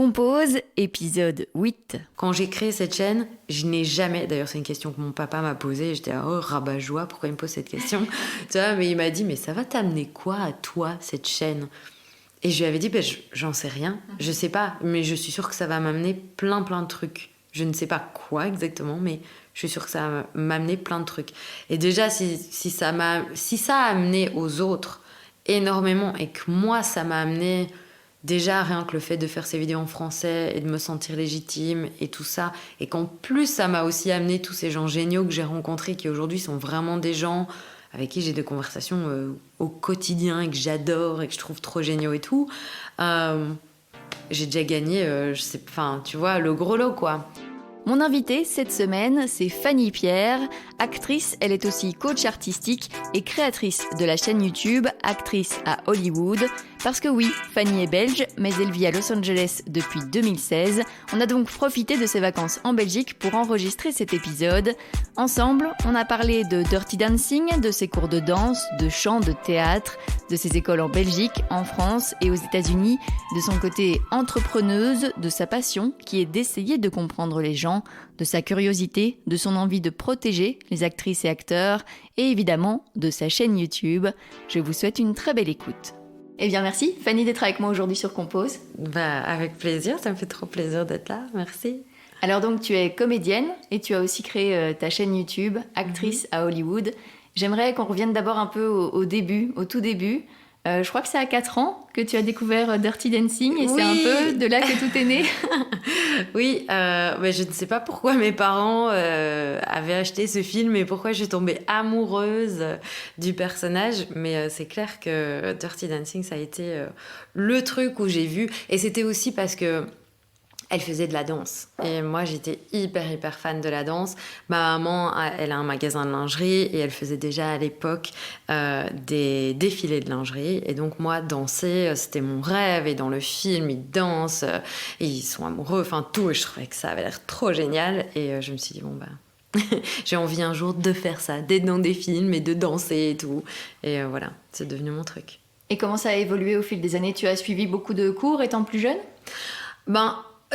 Compose, épisode 8. Quand j'ai créé cette chaîne, je n'ai jamais... D'ailleurs, c'est une question que mon papa m'a posée. J'étais rabat-joie, pourquoi il me pose cette question? Tu vois, mais il m'a dit, mais ça va t'amener quoi à toi, cette chaîne? Et je lui avais dit, j'en sais rien. Je sais pas, mais je suis sûre que ça va m'amener plein de trucs. Je ne sais pas quoi exactement, mais je suis sûre que ça va m'amener plein de trucs. Et déjà, si ça a amené aux autres énormément et que moi, ça m'a amené... Déjà, rien que le fait de faire ces vidéos en français et de me sentir légitime et tout ça, et qu'en plus, ça m'a aussi amené tous ces gens géniaux que j'ai rencontrés qui aujourd'hui sont vraiment des gens avec qui j'ai des conversations au quotidien et que j'adore et que je trouve trop géniaux et tout. J'ai déjà gagné, tu vois, le gros lot, quoi. Mon invitée cette semaine, c'est Fanny Pierre. Actrice, elle est aussi coach artistique et créatrice de la chaîne YouTube Actrice à Hollywood. Parce que oui, Fanny est belge, mais elle vit à Los Angeles depuis 2016. On a donc profité de ses vacances en Belgique pour enregistrer cet épisode. Ensemble, on a parlé de Dirty Dancing, de ses cours de danse, de chant, de théâtre, de ses écoles en Belgique, en France et aux États-Unis, de son côté entrepreneuse, de sa passion qui est d'essayer de comprendre les gens, de sa curiosité, de son envie de protéger les actrices et acteurs et évidemment de sa chaîne YouTube. Je vous souhaite une très belle écoute. Eh bien merci Fanny d'être avec moi aujourd'hui sur Compose. Avec plaisir, ça me fait trop plaisir d'être là, merci. Alors donc tu es comédienne et tu as aussi créé ta chaîne YouTube Actrice à Hollywood. J'aimerais qu'on revienne d'abord un peu au début, au tout début. Je crois que c'est à 4 ans que tu as découvert Dirty Dancing et c'est un peu de là que tout est né. Oui, mais je ne sais pas pourquoi mes parents avaient acheté ce film et pourquoi je suis tombée amoureuse du personnage, mais c'est clair que Dirty Dancing, ça a été le truc où j'ai vu, et c'était aussi parce que elle faisait de la danse. Et moi, j'étais hyper fan de la danse. Ma maman, elle a un magasin de lingerie et elle faisait déjà à l'époque des défilés de lingerie. Et donc, moi, danser, c'était mon rêve. Et dans le film, ils dansent, et ils sont amoureux, enfin tout. Et je trouvais que ça avait l'air trop génial. Et je me suis dit, j'ai envie un jour de faire ça, d'être dans des films et de danser et tout. Et voilà, c'est devenu mon truc. Et comment ça a évolué au fil des années? Tu as suivi beaucoup de cours étant plus jeune?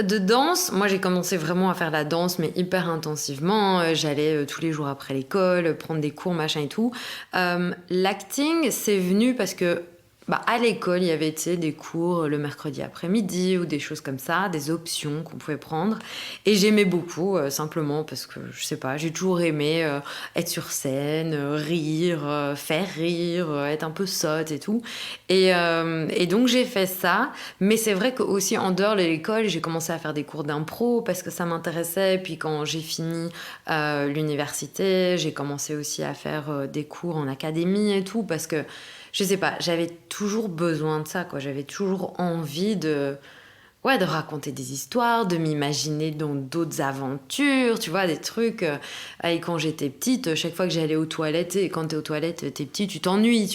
De danse, moi j'ai commencé vraiment à faire la danse, mais hyper intensivement. J'allais tous les jours après l'école, prendre des cours, machin et tout. L'acting, c'est venu parce que à l'école, il y avait des cours le mercredi après-midi ou des choses comme ça, des options qu'on pouvait prendre. Et j'aimais beaucoup, simplement parce que, je sais pas, j'ai toujours aimé être sur scène, rire, faire rire, être un peu sotte et tout. Et donc j'ai fait ça. Mais c'est vrai qu'aussi en dehors de l'école, j'ai commencé à faire des cours d'impro parce que ça m'intéressait. Et puis quand j'ai fini l'université, j'ai commencé aussi à faire des cours en académie et tout parce que je sais pas, j'avais toujours besoin de ça, quoi. J'avais toujours envie de raconter des histoires, de m'imaginer dans d'autres aventures, tu vois, des trucs. Et quand j'étais petite, chaque fois que j'allais aux toilettes, et quand t'es aux toilettes, t'es petit, tu t'ennuies.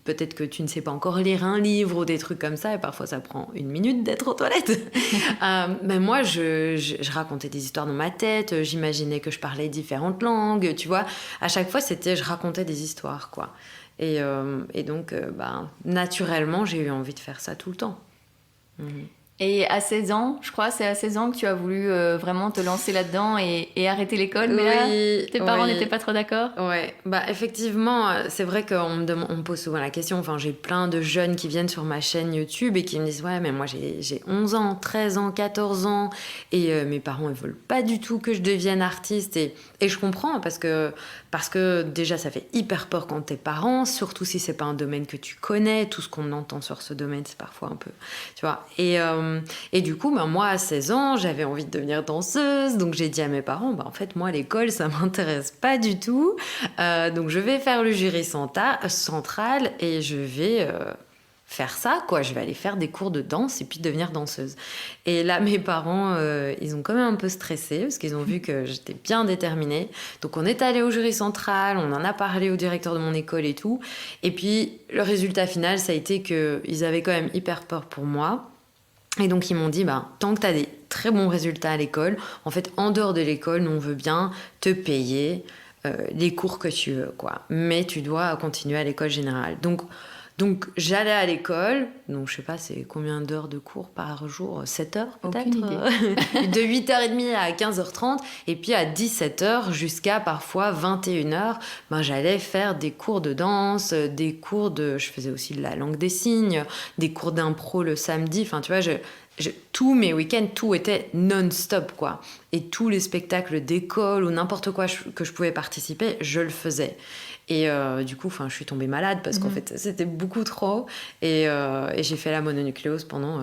Peut-être que tu ne sais pas encore lire un livre ou des trucs comme ça, et parfois ça prend 1 minute d'être aux toilettes. Mais moi, je racontais des histoires dans ma tête, j'imaginais que je parlais différentes langues, tu vois. À chaque fois, je racontais des histoires, quoi. Et donc, naturellement, j'ai eu envie de faire ça tout le temps. Et à 16 ans, je crois, c'est à 16 ans que tu as voulu vraiment te lancer là-dedans et arrêter l'école. Mais là, tes parents n'étaient pas trop d'accord? Ouais, effectivement, c'est vrai qu'on me pose souvent la question. Enfin, j'ai plein de jeunes qui viennent sur ma chaîne YouTube et qui me disent « Ouais, mais moi, j'ai 11 ans, 13 ans, 14 ans. Et mes parents, ils veulent pas du tout que je devienne artiste. » Et je comprends parce que déjà, ça fait hyper peur quand t'es parent, surtout si c'est pas un domaine que tu connais. Tout ce qu'on entend sur ce domaine, c'est parfois un peu... Tu vois. Et du coup, moi, à 16 ans, j'avais envie de devenir danseuse. Donc, j'ai dit à mes parents, en fait, moi, l'école, ça m'intéresse pas du tout. Donc, je vais faire le jury central et je vais faire ça, quoi. Je vais aller faire des cours de danse et puis devenir danseuse. Et là, mes parents, ils ont quand même un peu stressé parce qu'ils ont vu que j'étais bien déterminée. Donc, on est allé au jury central, on en a parlé au directeur de mon école et tout. Et puis, le résultat final, ça a été qu'ils avaient quand même hyper peur pour moi. Et donc, ils m'ont dit, tant que tu as des très bons résultats à l'école, en fait, en dehors de l'école, nous, on veut bien te payer les cours que tu veux, quoi. Mais tu dois continuer à l'école générale. Donc, Donc j'allais à l'école, donc je sais pas, c'est combien d'heures de cours par jour? 7 heures peut-être? Aucune idée. De 8h30 à 15h30, et puis à 17h jusqu'à parfois 21h, ben, j'allais faire des cours de danse, des cours de... Je faisais aussi de la langue des signes, des cours d'impro le samedi, enfin tu vois, tous mes week-ends, tout était non-stop, quoi. Et tous les spectacles d'école ou n'importe quoi que je pouvais participer, je le faisais. Et du coup, je suis tombée malade parce qu'en fait, c'était beaucoup trop. Et j'ai fait la mononucléose pendant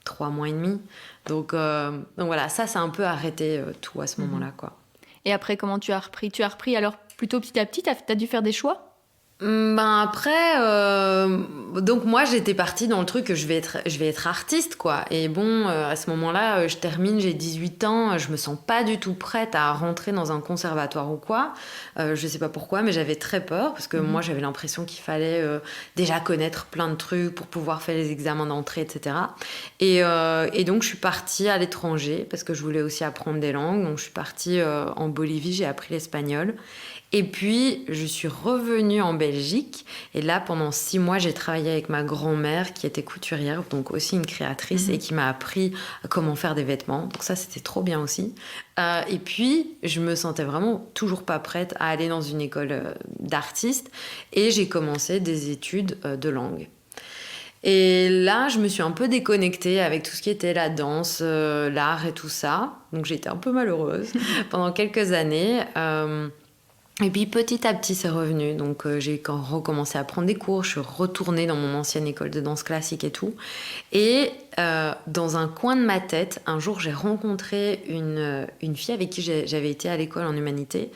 3 mois et demi. Donc voilà, ça a un peu arrêté tout à ce moment-là, quoi. Et après, comment tu as repris? Tu as repris alors plutôt petit à petit? T'as dû faire des choix? Ben après, donc moi j'étais partie dans le truc que je vais être artiste, quoi. Et bon, à ce moment-là, je termine, j'ai 18 ans, je me sens pas du tout prête à rentrer dans un conservatoire ou quoi. Je sais pas pourquoi, mais j'avais très peur parce que moi j'avais l'impression qu'il fallait déjà connaître plein de trucs pour pouvoir faire les examens d'entrée, etc. Et donc je suis partie à l'étranger parce que je voulais aussi apprendre des langues. Donc je suis partie en Bolivie, j'ai appris l'espagnol. Et puis, je suis revenue en Belgique. Et là, pendant 6 mois, j'ai travaillé avec ma grand-mère qui était couturière, donc aussi une créatrice, et qui m'a appris comment faire des vêtements. Donc ça, c'était trop bien aussi. Et puis, je me sentais vraiment toujours pas prête à aller dans une école d'artiste. Et j'ai commencé des études de langue. Et là, je me suis un peu déconnectée avec tout ce qui était la danse, l'art et tout ça. Donc j'étais un peu malheureuse pendant quelques années. Et puis petit à petit, c'est revenu. Donc j'ai recommencé à prendre des cours. Je suis retournée dans mon ancienne école de danse classique et tout. Et dans un coin de ma tête, un jour, j'ai rencontré une fille avec qui j'avais été à l'école en humanité.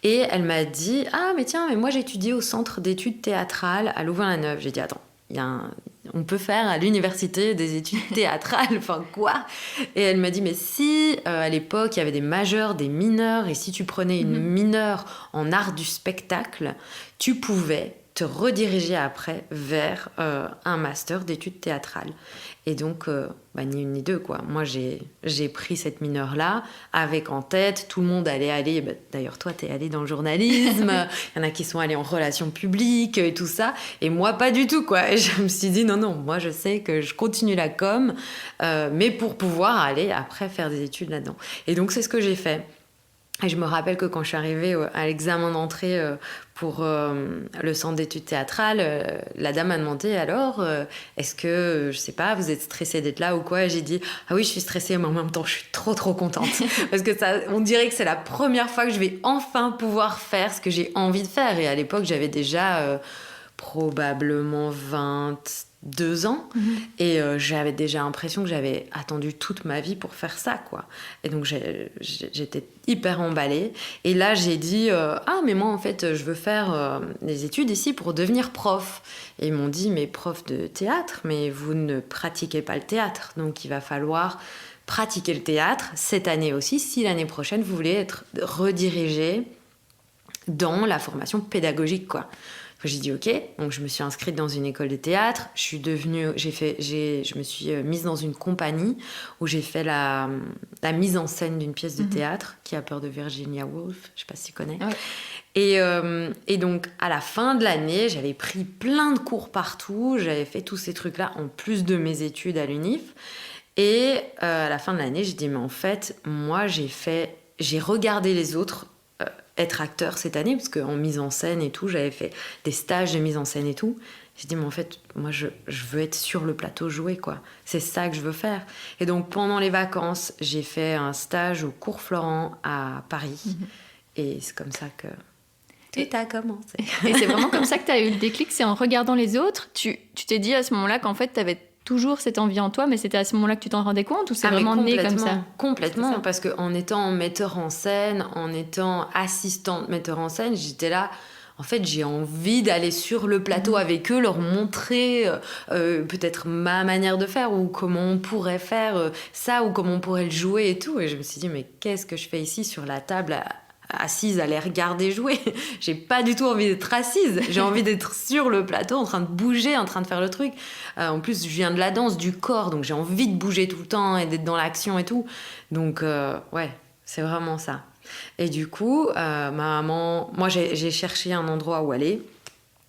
Et elle m'a dit « Ah, mais tiens, mais moi j'étudie au centre d'études théâtrales à Louvain-la-Neuve. » J'ai dit « Attends, on peut faire à l'université des études théâtrales, enfin quoi ?» Et elle m'a dit « Mais si, à l'époque, il y avait des majeurs, des mineurs, et si tu prenais une mineure en art du spectacle, tu pouvais te rediriger après vers un master d'études théâtrales. » Et donc, ni une ni deux, quoi. Moi, j'ai pris cette mineure-là, avec en tête, tout le monde allait aller... d'ailleurs, toi, t'es allée dans le journalisme, il y en a qui sont allés en relations publiques et tout ça. Et moi, pas du tout, quoi. Et je me suis dit, non, moi, je sais que je continue la com, mais pour pouvoir aller, après, faire des études là-dedans. Et donc, c'est ce que j'ai fait. Et je me rappelle que quand je suis arrivée à l'examen d'entrée pour le centre d'études théâtrales, la dame m'a demandé alors, est-ce que, je sais pas, vous êtes stressée d'être là ou quoi? Et j'ai dit, ah oui, je suis stressée, mais en même temps, je suis trop contente. Parce que on dirait que c'est la première fois que je vais enfin pouvoir faire ce que j'ai envie de faire. Et à l'époque, j'avais déjà probablement 22 ans. Et j'avais déjà l'impression que j'avais attendu toute ma vie pour faire ça, quoi. Et donc j'étais hyper emballée. Et là, j'ai dit ah, mais moi, en fait, je veux faire des études ici pour devenir prof. Et ils m'ont dit, mais prof de théâtre, mais vous ne pratiquez pas le théâtre. Donc, il va falloir pratiquer le théâtre cette année aussi, si l'année prochaine, vous voulez être redirigé dans la formation pédagogique, quoi. J'ai dit ok, donc je me suis inscrite dans une école de théâtre. Je me suis mise dans une compagnie où j'ai fait la mise en scène d'une pièce de théâtre qui a peur de Virginia Woolf. Je sais pas si tu connais. Ouais. Et donc à la fin de l'année, j'avais pris plein de cours partout. J'avais fait tous ces trucs-là en plus de mes études à l'UNIF. Et à la fin de l'année, j'ai dit mais en fait, moi j'ai regardé les autres être acteur cette année, parce qu'en mise en scène et tout, j'avais fait des stages de mise en scène et tout. J'ai dit, mais en fait, moi, je veux être sur le plateau jouer, quoi. C'est ça que je veux faire. Et donc, pendant les vacances, j'ai fait un stage au Cours Florent à Paris. Et c'est comme ça que tout a commencé. Et c'est vraiment comme ça que tu as eu le déclic, c'est en regardant les autres. Tu t'es dit à ce moment-là qu'en fait, tu avais toujours cette envie en toi, mais c'était à ce moment-là que tu t'en rendais compte ou c'est vraiment né comme ça? Complètement, parce qu'en étant metteur en scène, en étant assistante metteur en scène, j'étais là, en fait, j'ai envie d'aller sur le plateau avec eux, leur montrer peut-être ma manière de faire ou comment on pourrait faire ça ou comment on pourrait le jouer et tout. Et je me suis dit, mais qu'est-ce que je fais ici sur la table assise à les regarder jouer? J'ai pas du tout envie d'être assise, j'ai envie d'être sur le plateau en train de bouger, en train de faire le truc. En plus, je viens de la danse, du corps, donc j'ai envie de bouger tout le temps et d'être dans l'action et tout. Donc ouais, c'est vraiment ça. Et du coup, ma maman, moi j'ai cherché un endroit où aller.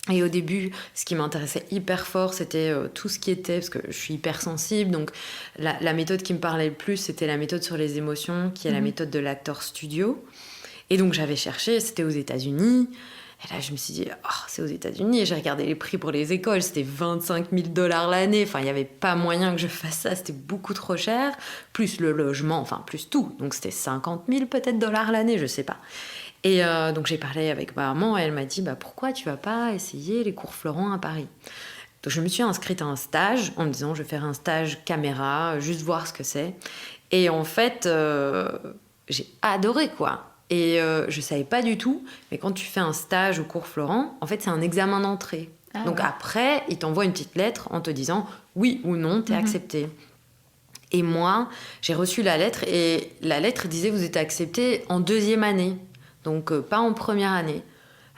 Et au début, ce qui m'intéressait hyper fort, c'était tout ce qui était, parce que je suis hyper sensible, donc la méthode qui me parlait le plus, c'était la méthode sur les émotions, qui est la méthode de l'actor studio. Et donc j'avais cherché, c'était aux États-Unis. Et là, je me suis dit, oh, c'est aux États-Unis. Et j'ai regardé les prix pour les écoles, c'était 25 000 $ l'année. Enfin, il n'y avait pas moyen que je fasse ça, c'était beaucoup trop cher. Plus le logement, enfin, plus tout. Donc c'était 50 000 peut-être dollars l'année, je sais pas. Et donc j'ai parlé avec ma maman et elle m'a dit, pourquoi tu vas pas essayer les cours Florent à Paris? Donc je me suis inscrite à un stage en me disant, je vais faire un stage caméra, juste voir ce que c'est. Et en fait, j'ai adoré, quoi. Et je savais pas du tout, mais quand tu fais un stage au cours Florent, en fait, c'est un examen d'entrée. Donc après, ils t'envoient une petite lettre en te disant oui ou non, t'es accepté. Et moi, j'ai reçu la lettre et la lettre disait vous êtes accepté en 2e année, donc pas en première année.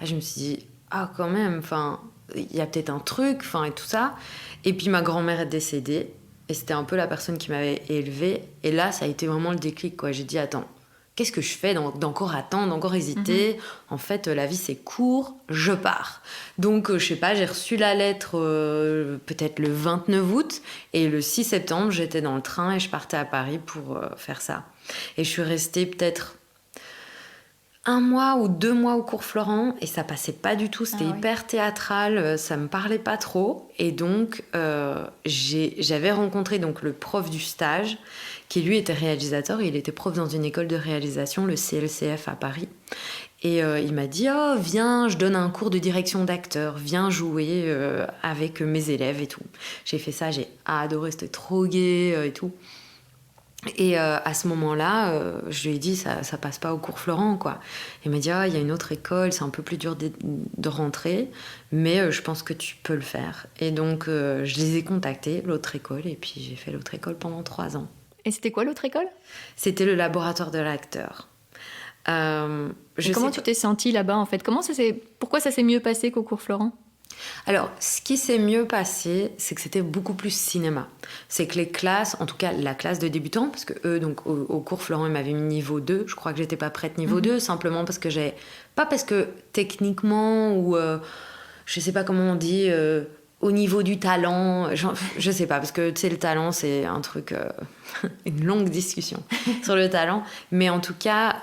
Là, je me suis dit quand même, enfin, il y a peut-être un truc, enfin et tout ça. Et puis ma grand-mère est décédée et c'était un peu la personne qui m'avait élevée. Et là, ça a été vraiment le déclic, quoi. J'ai dit attends. Qu'est-ce que je fais d'encore attendre, d'encore hésiter? En fait, la vie, c'est court, je pars. Donc, je sais pas, j'ai reçu la lettre peut-être le 29 août. Et le 6 septembre, j'étais dans le train et je partais à Paris pour faire ça. Et je suis restée peut-être 1 mois ou 2 mois au cours Florent. Et ça passait pas du tout, c'était hyper théâtral, ça me parlait pas trop. Et donc, j'avais rencontré donc, le prof du stage, qui lui était réalisateur, et il était prof dans une école de réalisation, le CLCF à Paris. Et il m'a dit « Oh, viens, je donne un cours de direction d'acteur, viens jouer avec mes élèves et tout. » J'ai fait ça, j'ai adoré, c'était trop gai et tout. Et à ce moment-là, je lui ai dit ça passe pas au cours Florent, quoi. Il m'a dit il y a une autre école, c'est un peu plus dur de rentrer, mais je pense que tu peux le faire. Et donc je les ai contactés, l'autre école, et puis j'ai fait l'autre école pendant 3 ans. Et c'était quoi l'autre école? C'était le laboratoire de l'acteur. Comment tu t'es sentie là-bas en fait? Pourquoi ça s'est mieux passé qu'au cours Florent? Alors, ce qui s'est mieux passé, c'est que c'était beaucoup plus cinéma. C'est que les classes, en tout cas la classe de débutants, parce que eux, donc au cours Florent, ils m'avaient mis niveau 2. Je crois que j'étais pas prête niveau 2, simplement parce que pas parce que techniquement ou je sais pas comment on dit, au niveau du talent, je sais pas, parce que tu sais, le talent, c'est un truc, une longue discussion sur le talent. Mais en tout cas,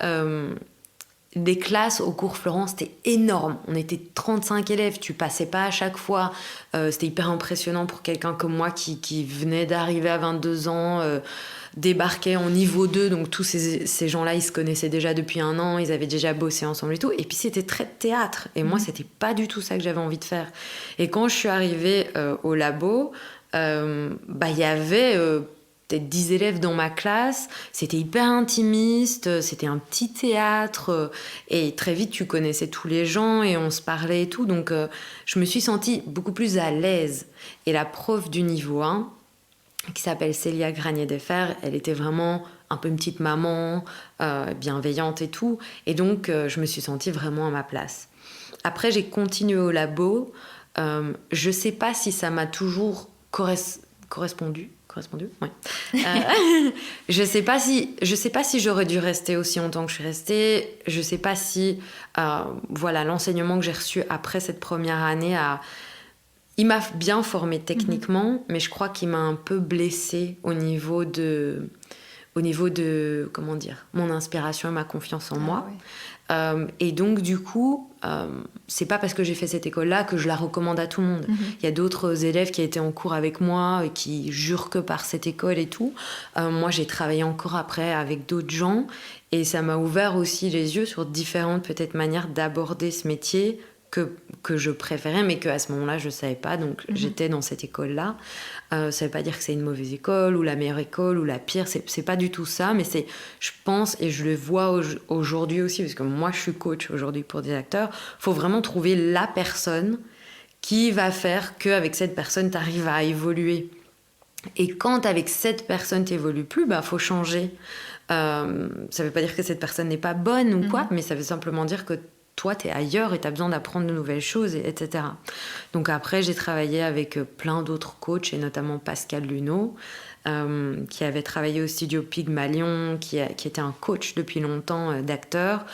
des classes au cours Florent, c'était énorme. On était 35 élèves, tu passais pas à chaque fois. C'était hyper impressionnant pour quelqu'un comme moi qui venait d'arriver à 22 ans, débarquait en niveau 2. Donc tous ces gens-là, ils se connaissaient déjà depuis 1 an, ils avaient déjà bossé ensemble et tout. Et puis c'était très théâtre. Et moi, c'était pas du tout ça que j'avais envie de faire. Et quand je suis arrivée au labo, il y avait peut-être 10 élèves dans ma classe, c'était hyper intimiste, c'était un petit théâtre, et très vite tu connaissais tous les gens et on se parlait et tout, donc je me suis sentie beaucoup plus à l'aise. Et la prof du niveau 1, qui s'appelle Célia Granier-Desfers, elle était vraiment un peu une petite maman, bienveillante et tout, et donc je me suis sentie vraiment à ma place. Après j'ai continué au labo, je sais pas si ça m'a toujours correspondu, ouais. Je sais pas si j'aurais dû rester aussi longtemps que je suis restée. Je sais pas si l'enseignement que j'ai reçu après cette première année il m'a bien formée techniquement, mais je crois qu'il m'a un peu blessée au niveau de comment dire, mon inspiration et ma confiance en moi. Ouais. Et donc du coup, c'est pas parce que j'ai fait cette école-là que je la recommande à tout le monde. Il y a d'autres élèves qui étaient en cours avec moi et qui jurent que par cette école et tout. Moi, j'ai travaillé encore après avec d'autres gens et ça m'a ouvert aussi les yeux sur différentes peut-être manières d'aborder ce métier que je préférais, mais qu'à ce moment-là, je ne savais pas. Donc, j'étais dans cette école-là. Ça ne veut pas dire que c'est une mauvaise école, ou la meilleure école, ou la pire. C'est pas du tout ça, mais je pense, et je le vois aujourd'hui aussi, parce que moi, je suis coach aujourd'hui pour des acteurs, il faut vraiment trouver la personne qui va faire qu'avec cette personne, tu arrives à évoluer. Et quand avec cette personne, tu n'évolues plus, faut changer. Ça ne veut pas dire que cette personne n'est pas bonne ou quoi, mais ça veut simplement dire que toi, tu es ailleurs et tu as besoin d'apprendre de nouvelles choses, etc. Donc après, j'ai travaillé avec plein d'autres coachs, et notamment Pascal Luneau, qui avait travaillé au studio Pygmalion, qui était un coach depuis longtemps d'acteur,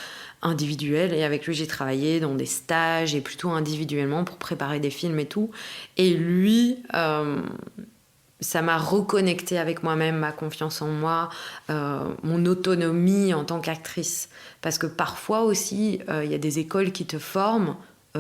individuel, et avec lui j'ai travaillé dans des stages et plutôt individuellement pour préparer des films et tout. Et lui, ça m'a reconnecté avec moi-même, ma confiance en moi, mon autonomie en tant qu'actrice. Parce que parfois aussi, il y a des écoles qui te forment.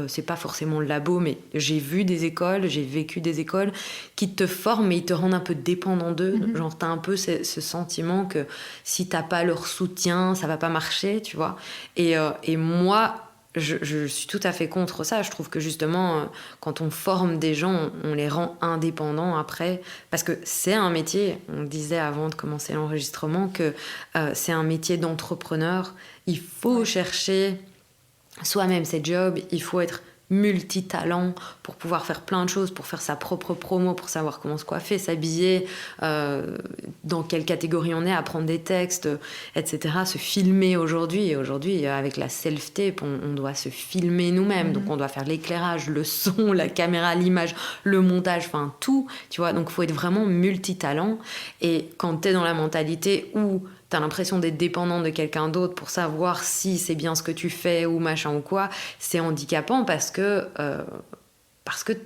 C'est pas forcément le labo, mais j'ai vu des écoles, j'ai vécu des écoles qui te forment, mais ils te rendent un peu dépendant d'eux. Genre, t'as un peu ce sentiment que si t'as pas leur soutien, ça va pas marcher, tu vois. Et moi, je suis tout à fait contre ça. Je trouve que justement, quand on forme des gens, on les rend indépendants après. Parce que c'est un métier, on disait avant de commencer l'enregistrement, que c'est un métier d'entrepreneur. Il faut chercher soi-même ses jobs, il faut être multitalent pour pouvoir faire plein de choses, pour faire sa propre promo, pour savoir comment se coiffer, s'habiller, dans quelle catégorie on est, apprendre des textes, etc. Se filmer aujourd'hui. Et aujourd'hui, avec la self-tape, on doit se filmer nous-mêmes. Donc on doit faire l'éclairage, le son, la caméra, l'image, le montage, enfin tout. Tu vois, donc il faut être vraiment multitalent. Et quand tu es dans la mentalité où t'as l'impression d'être dépendant de quelqu'un d'autre pour savoir si c'est bien ce que tu fais ou machin ou quoi, c'est handicapant parce que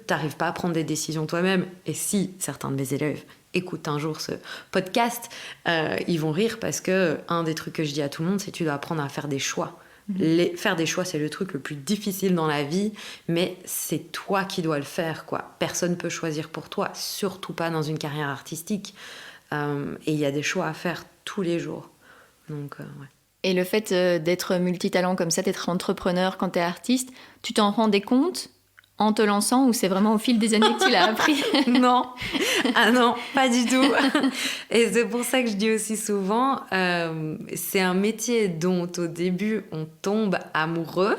t'arrives pas à prendre des décisions toi-même. Et si certains de mes élèves écoutent un jour ce podcast, ils vont rire parce que un des trucs que je dis à tout le monde, c'est que tu dois apprendre à faire des choix. Faire des choix, c'est le truc le plus difficile dans la vie, mais c'est toi qui dois le faire, quoi. Personne peut choisir pour toi, surtout pas dans une carrière artistique. Et il y a des choix à faire tous les jours. Donc, ouais. Et le fait d'être multitalent comme ça, d'être entrepreneur quand t'es artiste, tu t'en rendais compte en te lançant ou c'est vraiment au fil des années que tu l'as appris? Non, ah non, pas du tout. Et c'est pour ça que je dis aussi souvent, c'est un métier dont au début on tombe amoureux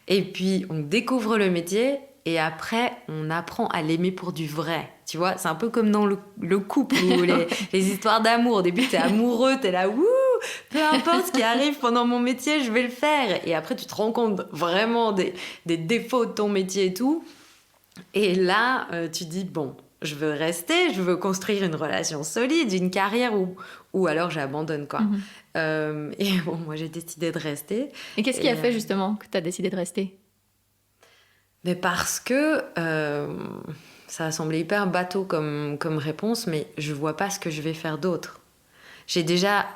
et puis on découvre le métier et après on apprend à l'aimer pour du vrai. Tu vois, c'est un peu comme dans le couple ou les histoires d'amour. Au début, t'es amoureux, t'es là, wouh, peu importe ce qui arrive pendant mon métier, je vais le faire. Et après, tu te rends compte vraiment des défauts de ton métier et tout. Et là, tu dis, bon, je veux rester, je veux construire une relation solide, une carrière ou alors j'abandonne, quoi. Et bon, moi, j'ai décidé de rester. Et qu'est-ce qui a fait justement que t'as décidé de rester? Mais parce que... ça a semblé hyper bateau comme réponse, mais je vois pas ce que je vais faire d'autre. J'ai déjà...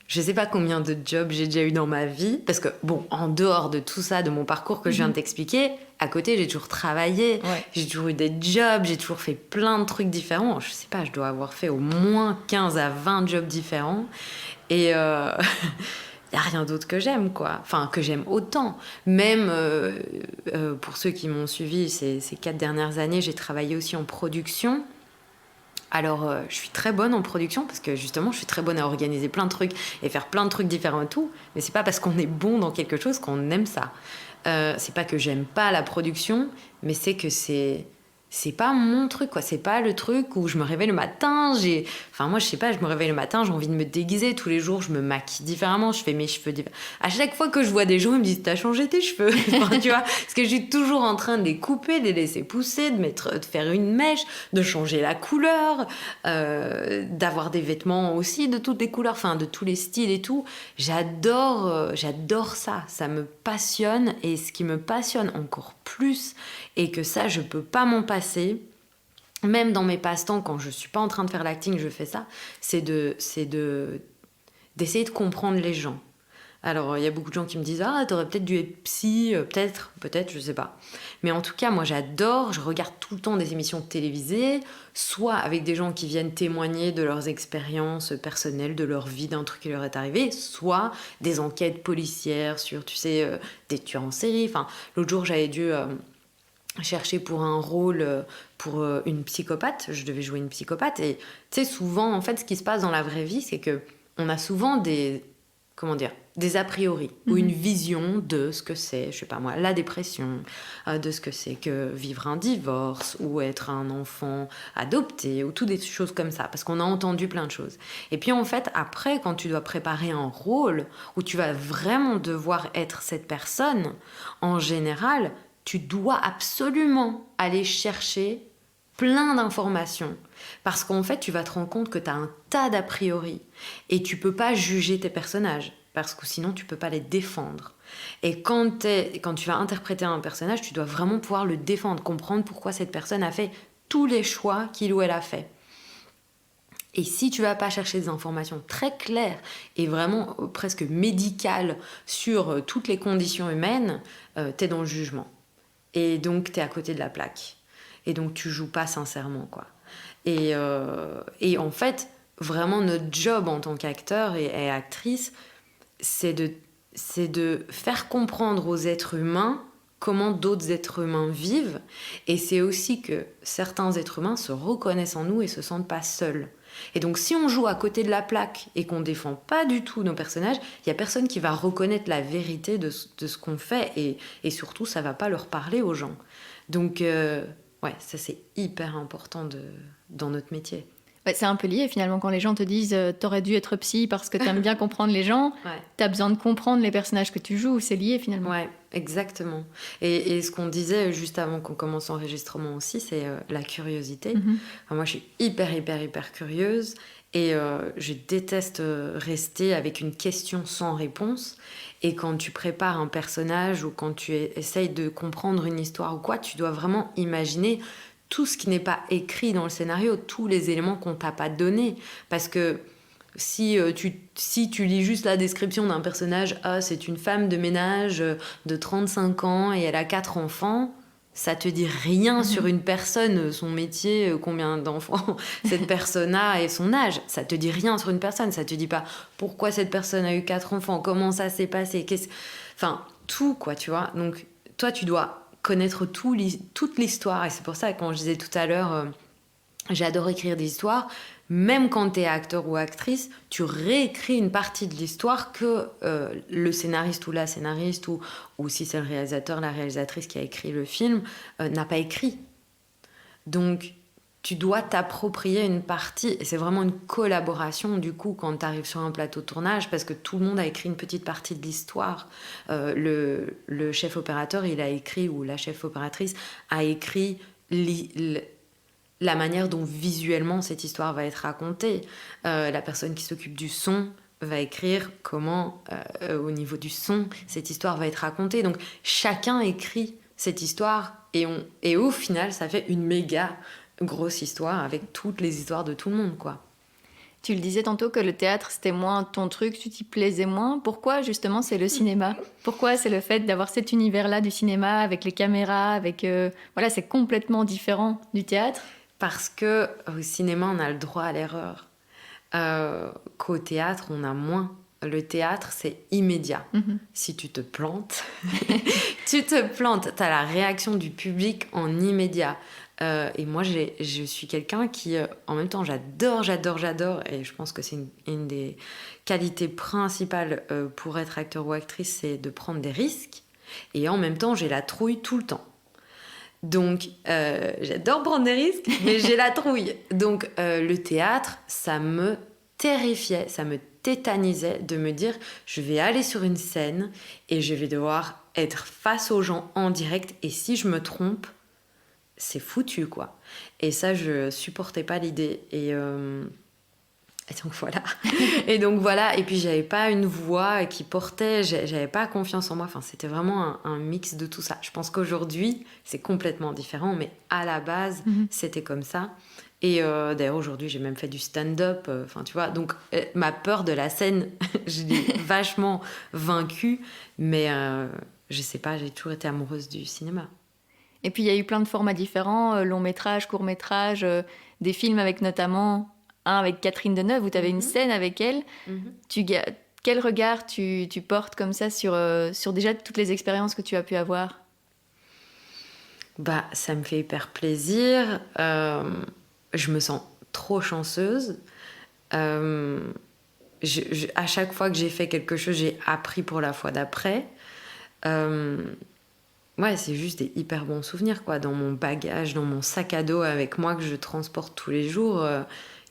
je sais pas combien de jobs j'ai déjà eu dans ma vie, parce que, bon, en dehors de tout ça, de mon parcours que je viens de t'expliquer, à côté, j'ai toujours travaillé, j'ai toujours eu des jobs, j'ai toujours fait plein de trucs différents. Je sais pas, je dois avoir fait au moins 15 à 20 jobs différents. Et... il n'y a rien d'autre que j'aime, quoi. Enfin, que j'aime autant. Même pour ceux qui m'ont suivi ces 4 dernières années, j'ai travaillé aussi en production. Alors, je suis très bonne en production parce que justement, je suis très bonne à organiser plein de trucs et faire plein de trucs différents et tout. Mais c'est pas parce qu'on est bon dans quelque chose qu'on aime ça. C'est pas que j'aime pas la production, mais c'est que c'est pas mon truc, quoi. C'est pas le truc où je me réveille le matin, enfin, moi, je sais pas, je me réveille le matin, j'ai envie de me déguiser. Tous les jours, je me maquille différemment, je fais mes cheveux différemment. À chaque fois que je vois des gens, ils me disent, t'as changé tes cheveux. Enfin, tu vois, parce que je suis toujours en train de les couper, de les laisser pousser, de faire une mèche, de changer la couleur, d'avoir des vêtements aussi de toutes les couleurs, enfin, de tous les styles et tout. J'adore ça. Ça me passionne. Et ce qui me passionne encore plus, et que ça, je peux pas m'en passer, même dans mes passe-temps, quand je suis pas en train de faire l'acting, je fais ça, c'est d'essayer de comprendre les gens. Alors, il y a beaucoup de gens qui me disent « Ah, t'aurais peut-être dû être psy, peut-être, je sais pas. » Mais en tout cas, moi, j'adore, je regarde tout le temps des émissions télévisées, soit avec des gens qui viennent témoigner de leurs expériences personnelles, de leur vie, d'un truc qui leur est arrivé, soit des enquêtes policières sur, tu sais, des tueurs en série. Enfin, l'autre jour, j'avais dû... chercher pour un rôle pour une psychopathe, je devais jouer une psychopathe, et tu sais, souvent, en fait, ce qui se passe dans la vraie vie, c'est que on a souvent des a priori, ou une vision de ce que c'est, je sais pas moi, la dépression, de ce que c'est que vivre un divorce, ou être un enfant adopté, ou toutes des choses comme ça, parce qu'on a entendu plein de choses. Et puis en fait, après, quand tu dois préparer un rôle, où tu vas vraiment devoir être cette personne, en général, tu dois absolument aller chercher plein d'informations. Parce qu'en fait, tu vas te rendre compte que tu as un tas d'a priori. Et tu peux pas juger tes personnages. parce que sinon tu peux pas les défendre. Et quand tu vas interpréter un personnage, tu dois vraiment pouvoir le défendre, comprendre pourquoi cette personne a fait tous les choix qu'il ou elle a fait. Et si tu vas pas chercher des informations très claires et vraiment presque médicales sur toutes les conditions humaines, t'es dans le jugement. Et donc t'es à côté de la plaque. Et donc tu joues pas sincèrement, quoi. Et en fait, vraiment notre job en tant qu'acteur et actrice, c'est de faire comprendre aux êtres humains comment d'autres êtres humains vivent. Et c'est aussi que certains êtres humains se reconnaissent en nous et se sentent pas seuls. Et donc si on joue à côté de la plaque et qu'on défend pas du tout nos personnages, il y a personne qui va reconnaître la vérité de ce qu'on fait, et surtout ça va pas leur parler aux gens. Donc ouais, ça c'est hyper important dans notre métier. Ouais, c'est un peu lié finalement quand les gens te disent t'aurais dû être psy parce que t'aimes bien comprendre les gens. Ouais. T'as besoin de comprendre les personnages que tu joues, c'est lié finalement. Ouais, exactement. Et ce qu'on disait juste avant qu'on commence l'enregistrement aussi, c'est la curiosité. Enfin, moi je suis hyper curieuse, et je déteste rester avec une question sans réponse. Et quand tu prépares un personnage ou quand tu essayes de comprendre une histoire ou quoi, tu dois vraiment imaginer tout ce qui n'est pas écrit dans le scénario, tous les éléments qu'on t'a pas donnés. Parce que si tu lis juste la description d'un personnage, c'est une femme de ménage de 35 ans et elle a 4 enfants, ça te dit rien sur une personne, son métier, combien d'enfants cette personne a et son âge. Ça te dit rien sur une personne, ça te dit pas pourquoi cette personne a eu 4 enfants, comment ça s'est passé, enfin, tout, quoi, tu vois. Donc, toi, tu dois connaître toute l'histoire, et c'est pour ça que quand je disais tout à l'heure j'adore écrire des histoires, même quand t'es acteur ou actrice, tu réécris une partie de l'histoire que le scénariste ou la scénariste ou si c'est le réalisateur, la réalisatrice qui a écrit le film n'a pas écrit. Donc tu dois t'approprier une partie, et c'est vraiment une collaboration du coup quand tu arrives sur un plateau de tournage, parce que tout le monde a écrit une petite partie de l'histoire. Le chef opérateur, il a écrit, ou la chef opératrice a écrit la manière dont visuellement cette histoire va être racontée. La personne qui s'occupe du son va écrire comment, au niveau du son, cette histoire va être racontée. Donc chacun écrit cette histoire, et au final, ça fait une méga grosse histoire avec toutes les histoires de tout le monde, quoi. Tu le disais tantôt que le théâtre, c'était moins ton truc, tu t'y plaisais moins. Pourquoi, justement, c'est le cinéma ? Pourquoi c'est le fait d'avoir cet univers-là du cinéma, avec les caméras, avec... voilà, c'est complètement différent du théâtre ? Parce que au cinéma, on a le droit à l'erreur. Qu'au théâtre, on a moins. Le théâtre, c'est immédiat. Si tu te plantes, tu te plantes. Tu as la réaction du public en immédiat. Et moi, je suis quelqu'un qui, en même temps, j'adore, et je pense que c'est une des qualités principales pour être acteur ou actrice, c'est de prendre des risques. Et en même temps, j'ai la trouille tout le temps. Donc, j'adore prendre des risques, mais j'ai la trouille. Donc, le théâtre, ça me terrifiait, ça me tétanisait de me dire, je vais aller sur une scène et je vais devoir être face aux gens en direct, et si je me trompe, c'est foutu, quoi. Et ça, je supportais pas l'idée. Et donc voilà. Et puis j'avais pas une voix qui portait, j'avais pas confiance en moi. Enfin, c'était vraiment un mix de tout ça. Je pense qu'aujourd'hui, c'est complètement différent, mais à la base, c'était comme ça. Et d'ailleurs, aujourd'hui, j'ai même fait du stand-up. Enfin, tu vois, donc ma peur de la scène, je l'ai vachement vaincue. Mais je sais pas, j'ai toujours été amoureuse du cinéma. Et puis, il y a eu plein de formats différents, long métrage, court métrage, des films avec notamment un avec Catherine Deneuve, où tu avais une scène avec elle. Quel regard tu portes comme ça sur déjà toutes les expériences que tu as pu avoir ? Bah, ça me fait hyper plaisir. Je me sens trop chanceuse. À chaque fois que j'ai fait quelque chose, j'ai appris pour la fois d'après. Ouais, c'est juste des hyper bons souvenirs, quoi. Dans mon bagage, dans mon sac à dos avec moi que je transporte tous les jours,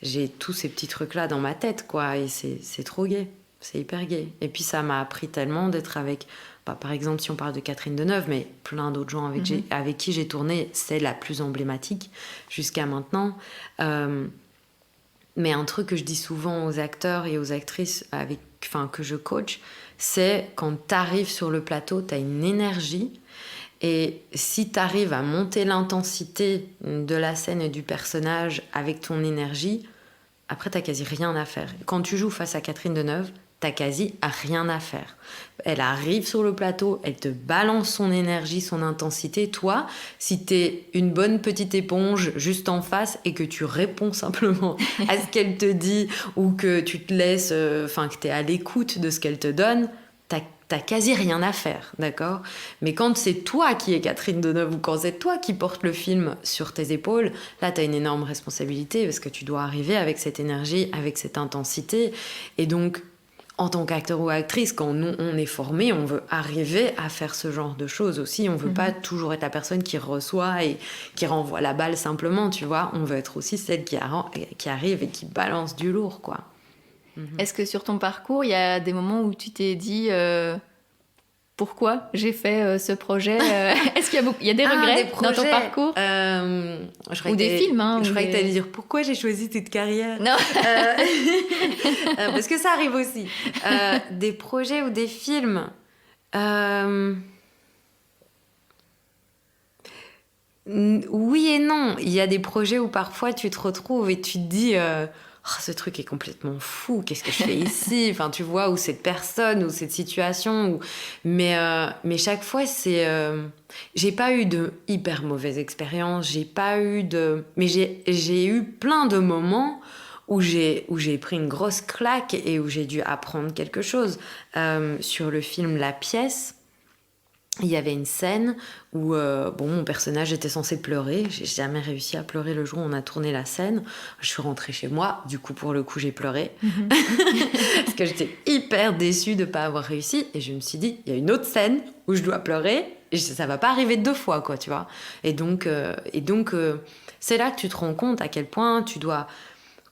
j'ai tous ces petits trucs-là dans ma tête, quoi. Et c'est trop gai. C'est hyper gai. Et puis ça m'a appris tellement d'être avec, par exemple, si on parle de Catherine Deneuve, mais plein d'autres gens avec qui j'ai tourné, c'est la plus emblématique jusqu'à maintenant. Mais un truc que je dis souvent aux acteurs et aux actrices que je coach, c'est quand tu arrives sur le plateau, tu as une énergie. Et si tu arrives à monter l'intensité de la scène et du personnage avec ton énergie, après, t'as quasi rien à faire. Quand tu joues face à Catherine Deneuve, t'as quasi rien à faire. Elle arrive sur le plateau, elle te balance son énergie, son intensité. Toi, si t'es une bonne petite éponge juste en face et que tu réponds simplement à ce qu'elle te dit ou que tu te laisses, que t'es à l'écoute de ce qu'elle te donne, t'as quasi rien à faire, d'accord ? Mais quand c'est toi qui es Catherine Deneuve ou quand c'est toi qui portes le film sur tes épaules, là, t'as une énorme responsabilité parce que tu dois arriver avec cette énergie, avec cette intensité. Et donc, en tant qu'acteur ou actrice, quand nous, on est formé, on veut arriver à faire ce genre de choses aussi. On veut pas toujours être la personne qui reçoit et qui renvoie la balle simplement, tu vois. On veut être aussi celle qui arrive et qui balance du lourd, quoi. Est-ce que sur ton parcours, il y a des moments où tu t'es dit pourquoi j'ai fait ce projet Est-ce qu'il y a des regrets dans ton parcours ou des films Je croyais que tu allais dire pourquoi j'ai choisi cette carrière. Non. Parce que ça arrive aussi. Des projets ou des films. Oui et non. Il y a des projets où parfois tu te retrouves et tu te dis ce truc est complètement fou, qu'est-ce que je fais ici, enfin tu vois, ou cette personne ou cette situation mais chaque fois c'est j'ai pas eu de hyper mauvaise expérience, mais j'ai eu plein de moments où j'ai pris une grosse claque et où j'ai dû apprendre quelque chose. Sur le film La Pièce, il y avait une scène où mon personnage était censé pleurer. J'ai jamais réussi à pleurer le jour où on a tourné la scène. Je suis rentrée chez moi, du coup pour le coup j'ai pleuré parce que j'étais hyper déçue de pas avoir réussi et je me suis dit il y a une autre scène où je dois pleurer et ça va pas arriver 2 fois quoi, tu vois. Et donc c'est là que tu te rends compte à quel point tu dois,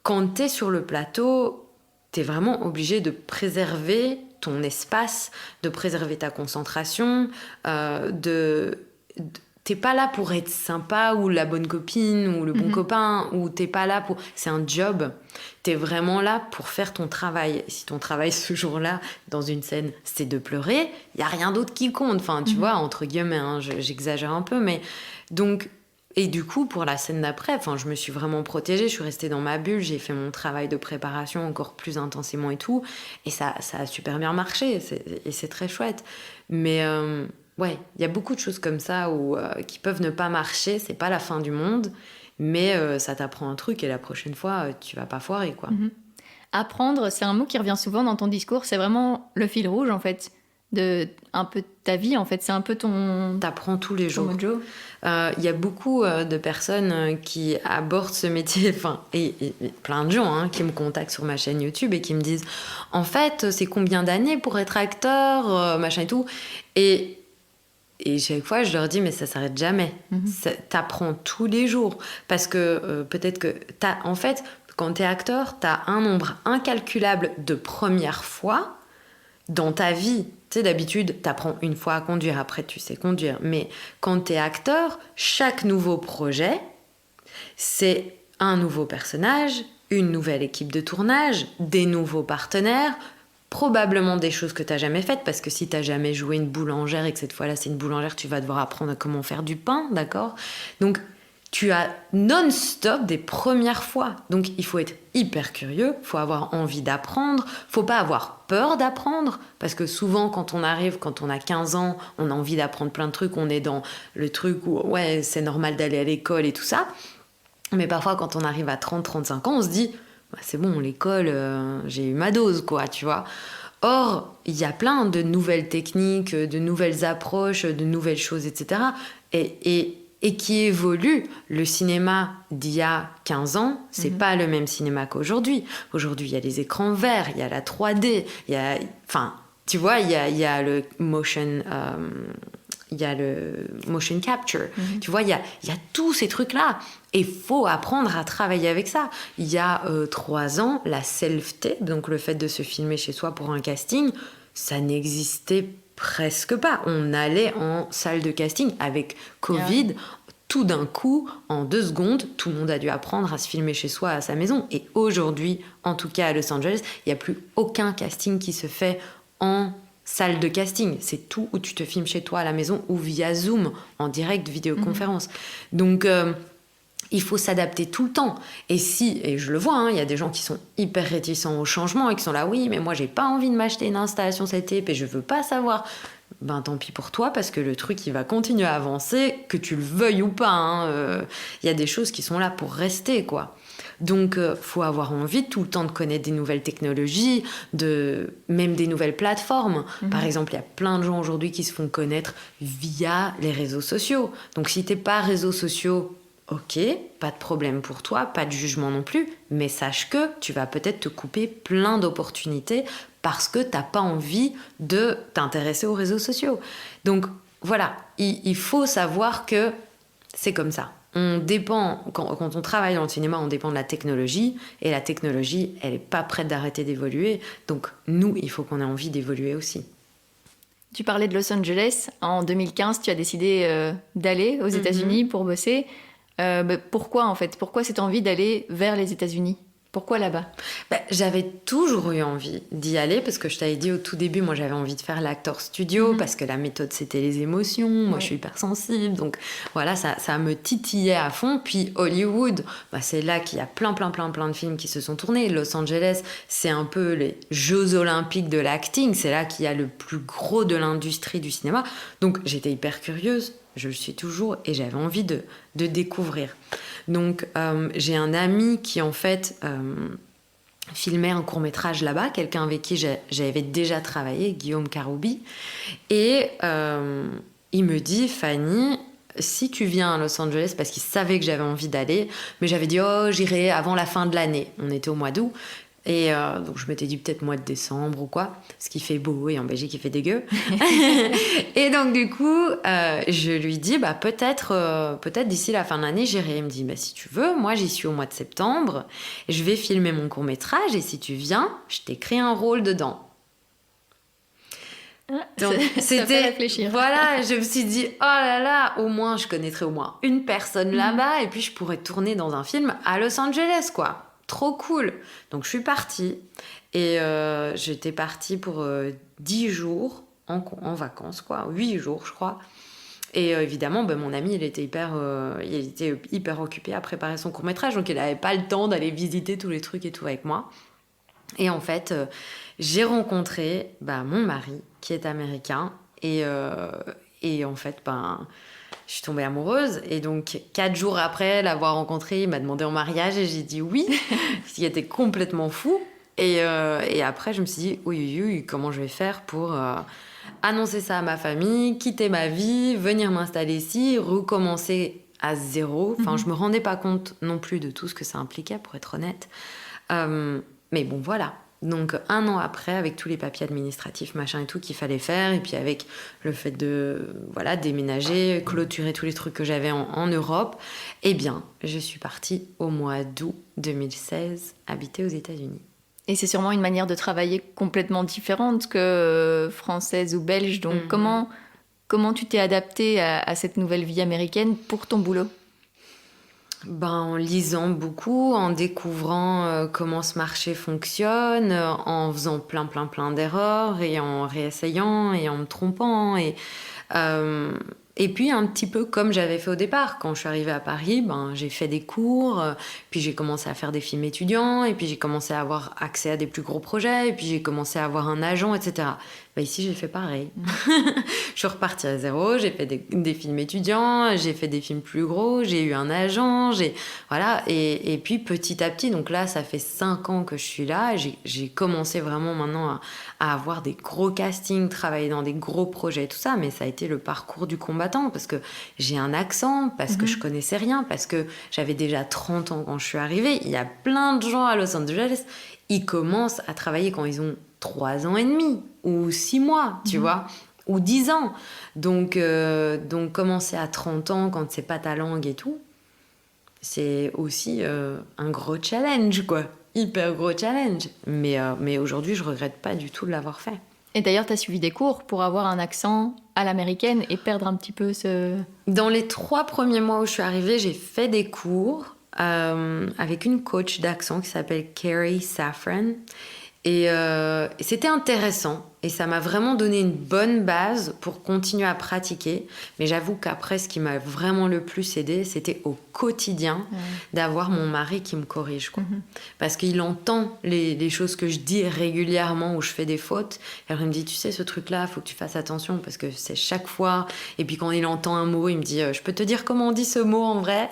quand t'es sur le plateau, t'es vraiment obligé de préserver ton espace, de préserver ta concentration, t'es pas là pour être sympa ou la bonne copine ou le bon copain, ou t'es pas là pour... C'est un job. T'es vraiment là pour faire ton travail. Si ton travail ce jour-là, dans une scène, c'est de pleurer, il y a rien d'autre qui compte. Enfin, tu vois, entre guillemets, j'exagère un peu, mais... Donc... Et du coup, pour la scène d'après, je me suis vraiment protégée, je suis restée dans ma bulle, j'ai fait mon travail de préparation encore plus intensément et tout, et ça a super bien marché, et c'est très chouette. Mais il y a beaucoup de choses comme ça qui peuvent ne pas marcher, c'est pas la fin du monde, mais ça t'apprend un truc, et la prochaine fois, tu vas pas foirer, quoi. Apprendre, c'est un mot qui revient souvent dans ton discours, c'est vraiment le fil rouge, en fait, de un peu ta vie, en fait, c'est un peu ton... T'apprends tous les jours. Mojo. Il y a beaucoup de personnes qui abordent ce métier, et plein de gens qui me contactent sur ma chaîne YouTube et qui me disent en fait c'est combien d'années pour être acteur, machin et tout, et chaque fois je leur dis mais ça s'arrête jamais. T'apprends tous les jours parce que peut-être que en fait quand t'es acteur t'as un nombre incalculable de premières fois dans ta vie. Tu sais, d'habitude, t'apprends une fois à conduire, après tu sais conduire. Mais quand t'es acteur, chaque nouveau projet, c'est un nouveau personnage, une nouvelle équipe de tournage, des nouveaux partenaires, probablement des choses que t'as jamais faites, parce que si t'as jamais joué une boulangère et que cette fois-là c'est une boulangère, tu vas devoir apprendre comment faire du pain, d'accord ? Donc, tu as non-stop des premières fois. Donc, il faut être hyper curieux, il faut avoir envie d'apprendre, faut pas avoir peur d'apprendre, parce que souvent, quand on arrive, quand on a 15 ans, on a envie d'apprendre plein de trucs, on est dans le truc où, ouais, c'est normal d'aller à l'école et tout ça. Mais parfois, quand on arrive à 30-35 ans, on se dit, bah, c'est bon, l'école, j'ai eu ma dose, quoi, tu vois. Or, il y a plein de nouvelles techniques, de nouvelles approches, de nouvelles choses, etc. Et qui évolue. Le cinéma d'il y a 15 ans, c'est pas le même cinéma qu'aujourd'hui. Aujourd'hui, il y a les écrans verts, il y a la 3D, tu vois, il y a le motion... il y a le motion capture. Tu vois, il y a tous ces trucs-là. Et il faut apprendre à travailler avec ça. Il y a 3 ans, la self-tape, donc le fait de se filmer chez soi pour un casting, ça n'existait presque pas. On allait en salle de casting avec Covid. tout d'un coup, en 2 secondes, tout le monde a dû apprendre à se filmer chez soi, à sa maison. Et aujourd'hui, en tout cas à Los Angeles, il n'y a plus aucun casting qui se fait en salle de casting. C'est tout où tu te filmes chez toi à la maison ou via Zoom, en direct, vidéoconférence. Donc, il faut s'adapter tout le temps. Et je le vois, il y a des gens qui sont hyper réticents au changement et qui sont là, oui, mais moi, j'ai pas envie de m'acheter une installation cet été, et je veux pas savoir. Ben tant pis pour toi, parce que le truc il va continuer à avancer, que tu le veuilles ou pas. Y a des choses qui sont là pour rester, quoi. Donc faut avoir envie tout le temps de connaître des nouvelles technologies, même des nouvelles plateformes. Par exemple, il y a plein de gens aujourd'hui qui se font connaître via les réseaux sociaux. Donc si t'es pas réseaux sociaux, ok, pas de problème pour toi, pas de jugement non plus, mais sache que tu vas peut-être te couper plein d'opportunités parce que t'as pas envie de t'intéresser aux réseaux sociaux. Donc voilà, il faut savoir que c'est comme ça. On dépend, quand on travaille dans le cinéma, on dépend de la technologie, et la technologie, elle est pas prête d'arrêter d'évoluer. Donc nous, il faut qu'on ait envie d'évoluer aussi. Tu parlais de Los Angeles. En 2015, tu as décidé d'aller aux États-Unis pour bosser. Pourquoi en fait ? Pourquoi cette envie d'aller vers les États-Unis ? Pourquoi là-bas ? J'avais toujours eu envie d'y aller parce que je t'avais dit au tout début, moi j'avais envie de faire l'actor studio parce que la méthode c'était les émotions, moi je suis hypersensible, donc voilà, ça me titillait à fond. Puis Hollywood, c'est là qu'il y a plein de films qui se sont tournés. Los Angeles, c'est un peu les Jeux Olympiques de l'acting, c'est là qu'il y a le plus gros de l'industrie du cinéma. Donc j'étais hyper curieuse, je le suis toujours, et j'avais envie de découvrir. Donc j'ai un ami qui en fait filmait un court-métrage là-bas, quelqu'un avec qui j'avais déjà travaillé, Guillaume Caroubi, et il me dit, Fanny, si tu viens à Los Angeles, parce qu'il savait que j'avais envie d'aller, mais j'avais dit, j'irai avant la fin de l'année. On était au mois d'août. Et donc je m'étais dit peut-être mois de décembre ou quoi, parce qu'il fait beau et en Belgique il fait dégueu. Et donc du coup, je lui dis peut-être d'ici la fin de l'année j'irai. Il me dit si tu veux, moi j'y suis au mois de septembre, je vais filmer mon court-métrage et si tu viens, je t'écris un rôle dedans. Donc ça fait réfléchir. Voilà, je me suis dit oh là là, au moins je connaîtrais au moins une personne là-bas et puis je pourrais tourner dans un film à Los Angeles, quoi. Trop cool. Donc je suis partie et j'étais partie pour 10 jours en vacances, quoi, 8 jours je crois. Et évidemment, mon ami, il était hyper occupé à préparer son court-métrage, donc il n'avait pas le temps d'aller visiter tous les trucs et tout avec moi. Et en fait, j'ai rencontré mon mari, qui est américain, et en fait, je suis tombée amoureuse. Et donc, 4 jours après l'avoir rencontré, il m'a demandé en mariage, et j'ai dit oui, ce qui était complètement fou. Et après, je me suis dit, oui, comment je vais faire pour annoncer ça à ma famille, quitter ma vie, venir m'installer ici, recommencer à zéro. Enfin, je me rendais pas compte non plus de tout ce que ça impliquait, pour être honnête. Mais bon, voilà. Donc, 1 an après, avec tous les papiers administratifs, machin et tout qu'il fallait faire, et puis avec le fait de déménager, clôturer tous les trucs que j'avais en Europe, eh bien, je suis partie au mois d'août 2016, habiter aux États-Unis. Et c'est sûrement une manière de travailler complètement différente que française ou belge. Donc, comment tu t'es adaptée à cette nouvelle vie américaine pour ton boulot ? En lisant beaucoup, en découvrant comment ce marché fonctionne, en faisant plein d'erreurs et en réessayant et en me trompant. Et puis un petit peu comme j'avais fait au départ. Quand je suis arrivée à Paris, j'ai fait des cours, puis j'ai commencé à faire des films étudiants, et puis j'ai commencé à avoir accès à des plus gros projets, et puis j'ai commencé à avoir un agent, etc. Ici, j'ai fait pareil. Je suis repartie à zéro, j'ai fait des films étudiants, j'ai fait des films plus gros, j'ai eu un agent, voilà. Et puis petit à petit, donc là, ça fait 5 ans que je suis là, j'ai commencé vraiment maintenant à avoir des gros castings, travailler dans des gros projets et tout ça, mais ça a été le parcours du combattant, parce que j'ai un accent, parce que je connaissais rien, parce que j'avais déjà 30 ans quand je suis arrivée. Il y a plein de gens à Los Angeles, ils commencent à travailler quand ils ont 3 ans et demi, ou 6 mois, tu vois, ou 10 ans. Donc commencer à 30 ans, quand c'est pas ta langue et tout, c'est aussi un gros challenge, quoi. Hyper gros challenge. Mais aujourd'hui, je regrette pas du tout de l'avoir fait. Et d'ailleurs, tu as suivi des cours pour avoir un accent à l'américaine et perdre un petit peu ce... Dans les 3 premiers mois où je suis arrivée, j'ai fait des cours avec une coach d'accent qui s'appelle Carrie Safran. Et c'était intéressant. Et ça m'a vraiment donné une bonne base pour continuer à pratiquer. Mais j'avoue qu'après, ce qui m'a vraiment le plus aidé, c'était au quotidien d'avoir mon mari qui me corrige, quoi. Parce qu'il entend les choses que je dis régulièrement où je fais des fautes. Et alors il me dit, tu sais, ce truc-là, il faut que tu fasses attention parce que c'est chaque fois. Et puis quand il entend un mot, il me dit, je peux te dire comment on dit ce mot en vrai.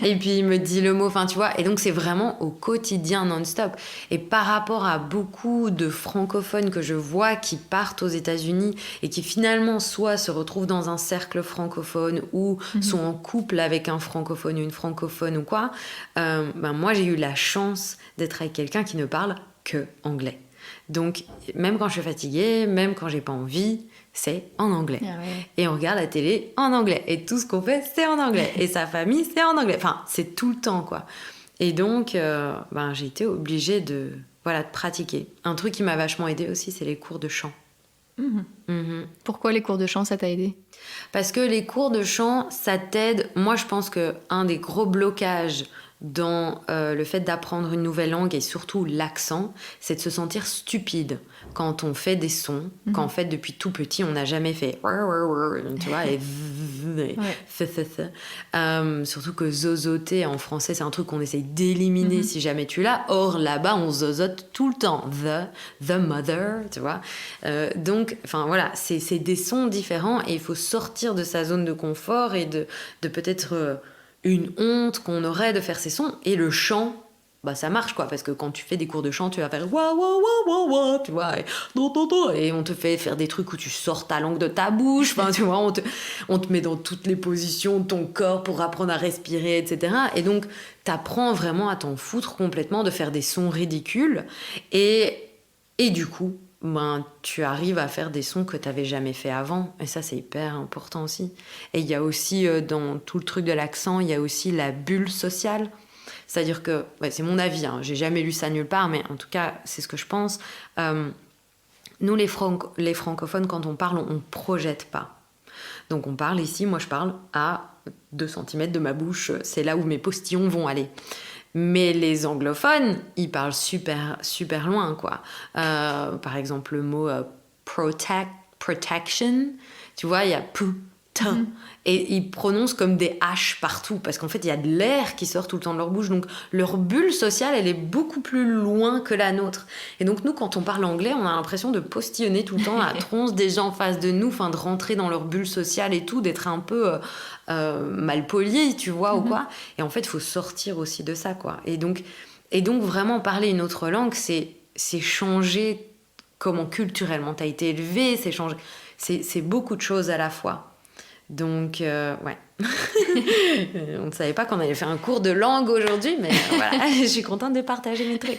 Et puis il me dit le mot, enfin tu vois. Et donc c'est vraiment au quotidien non-stop. Et par rapport à beaucoup de francophones que je vois qui partent aux États-Unis et qui finalement soit se retrouvent dans un cercle francophone ou sont en couple avec un francophone ou une francophone ou quoi, moi j'ai eu la chance d'être avec quelqu'un qui ne parle que anglais. Donc même quand je suis fatiguée, même quand j'ai pas envie, c'est en anglais. Ah ouais. Et on regarde la télé en anglais. Et tout ce qu'on fait, c'est en anglais. Et sa famille, c'est en anglais. Enfin, c'est tout le temps, quoi. Et donc, j'ai été obligée de pratiquer. Un truc qui m'a vachement aidée aussi, c'est les cours de chant. Pourquoi les cours de chant, ça t'a aidé ? Parce que les cours de chant, ça t'aide. Moi, je pense qu'un des gros blocages dans le fait d'apprendre une nouvelle langue et surtout l'accent, c'est de se sentir stupide quand on fait des sons, qu'en fait depuis tout petit on n'a jamais fait, tu vois, et surtout que zozoter en français c'est un truc qu'on essaye d'éliminer si jamais tu l'as. Or là-bas on zozote tout le temps, the mother, tu vois. Donc, enfin voilà, c'est des sons différents et il faut sortir de sa zone de confort et de peut-être une honte qu'on aurait de faire ces sons. Et le chant, ça marche, quoi, parce que quand tu fais des cours de chant, tu vas faire wa wa wa wa wa, tu vois, et on te fait faire des trucs où tu sors ta langue de ta bouche, enfin, tu vois, on te met dans toutes les positions de ton corps pour apprendre à respirer, etc. Et donc, t'apprends vraiment à t'en foutre complètement de faire des sons ridicules. Et du coup, tu arrives à faire des sons que tu n'avais jamais fait avant. Et ça, c'est hyper important aussi. Et il y a aussi, dans tout le truc de l'accent, il y a aussi la bulle sociale. C'est-à-dire que, c'est mon avis, j'ai jamais lu ça nulle part, mais en tout cas, c'est ce que je pense. Nous, les francophones, quand on parle, on ne projette pas. Donc on parle ici, moi je parle à 2 cm de ma bouche, c'est là où mes postillons vont aller. Mais les anglophones, ils parlent super, super loin, quoi. Par exemple, le mot protection, tu vois, il y a et ils prononcent comme des H partout, parce qu'en fait, il y a de l'air qui sort tout le temps de leur bouche. Donc, leur bulle sociale, elle est beaucoup plus loin que la nôtre. Et donc, nous, quand on parle anglais, on a l'impression de postillonner tout le temps la tronche des gens en face de nous, de rentrer dans leur bulle sociale et tout, d'être un peu mal poli, tu vois, ou quoi. Et en fait, il faut sortir aussi de ça, quoi. Et donc, vraiment, parler une autre langue, c'est changer comment culturellement t'as été élevé, c'est changer... C'est beaucoup de choses à la fois. Donc, ouais. On ne savait pas qu'on allait faire un cours de langue aujourd'hui, mais voilà, je suis contente de partager mes trucs.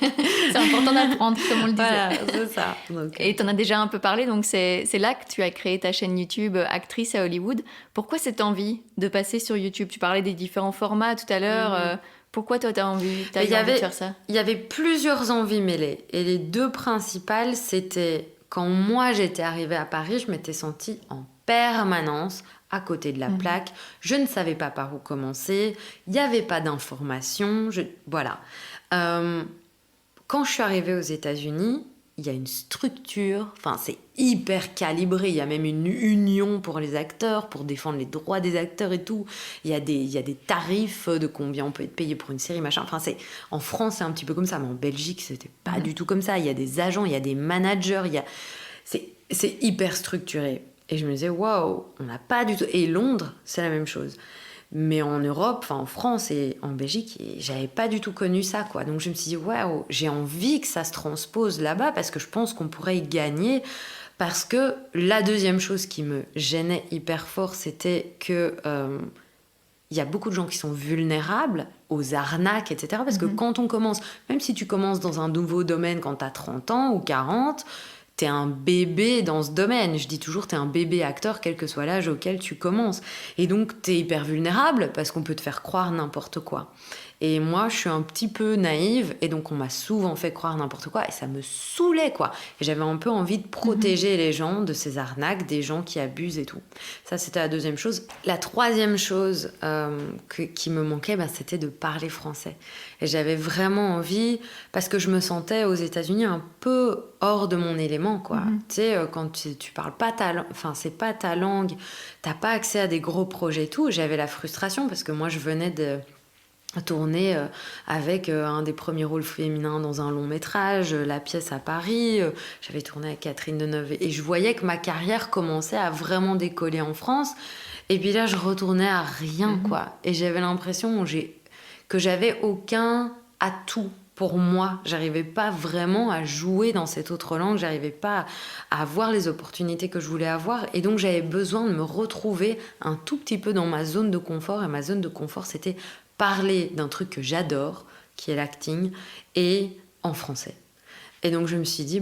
C'est important d'apprendre, comme on le disait. Voilà, c'est ça. Donc, et tu en as déjà un peu parlé, donc c'est là que tu as créé ta chaîne YouTube Actrice à Hollywood. Pourquoi cette envie de passer sur YouTube ? Tu parlais des différents formats tout à l'heure. Pourquoi toi, tu as envie de faire ça ? Il y avait plusieurs envies mêlées. Et les 2 principales, c'était quand moi j'étais arrivée à Paris, je m'étais sentie en permanence à côté de la plaque. Je ne savais pas par où commencer. Il n'y avait pas d'informations. Voilà. Quand je suis arrivée aux États-Unis, il y a une structure. Enfin, c'est hyper calibré. Il y a même une union pour les acteurs, pour défendre les droits des acteurs et tout. Il y a des tarifs de combien on peut être payé pour une série, machin. Enfin, en France, c'est un petit peu comme ça. Mais en Belgique, c'était pas du tout comme ça. Il y a des agents, il y a des managers. C'est hyper structuré. Et je me disais, waouh, on n'a pas du tout... Et Londres, c'est la même chose. Mais en Europe, en France et en Belgique, j'avais pas du tout connu ça, quoi. Donc je me suis dit, waouh, j'ai envie que ça se transpose là-bas parce que je pense qu'on pourrait y gagner. Parce que la deuxième chose qui me gênait hyper fort, c'était que il y a beaucoup de gens qui sont vulnérables aux arnaques, etc. Parce que quand on commence, même si tu commences dans un nouveau domaine quand tu as 30 ans ou 40... t'es un bébé dans ce domaine. Je dis toujours, t'es un bébé acteur, quel que soit l'âge auquel tu commences. Et donc, t'es hyper vulnérable parce qu'on peut te faire croire n'importe quoi. Et moi, je suis un petit peu naïve, et donc on m'a souvent fait croire n'importe quoi, et ça me saoulait, quoi. Et j'avais un peu envie de protéger les gens de ces arnaques, des gens qui abusent et tout. Ça, c'était la deuxième chose. La troisième chose qui me manquait, c'était de parler français. Et j'avais vraiment envie, parce que je me sentais aux États-Unis un peu hors de mon élément, quoi. Tu sais, quand tu parles pas c'est pas ta langue, t'as pas accès à des gros projets et tout. J'avais la frustration, parce que moi, je venais de tourner avec un des premiers rôles féminins dans un long métrage, La Pièce à Paris. J'avais tourné avec Catherine Deneuve, et je voyais que ma carrière commençait à vraiment décoller en France. Et puis là, je retournais à rien, quoi. Et j'avais l'impression que j'avais aucun atout pour moi. J'arrivais pas vraiment à jouer dans cette autre langue, j'arrivais pas à avoir les opportunités que je voulais avoir, et donc j'avais besoin de me retrouver un tout petit peu dans ma zone de confort, et ma zone de confort, c'était parler d'un truc que j'adore, qui est l'acting, et en français. Et donc je me suis dit,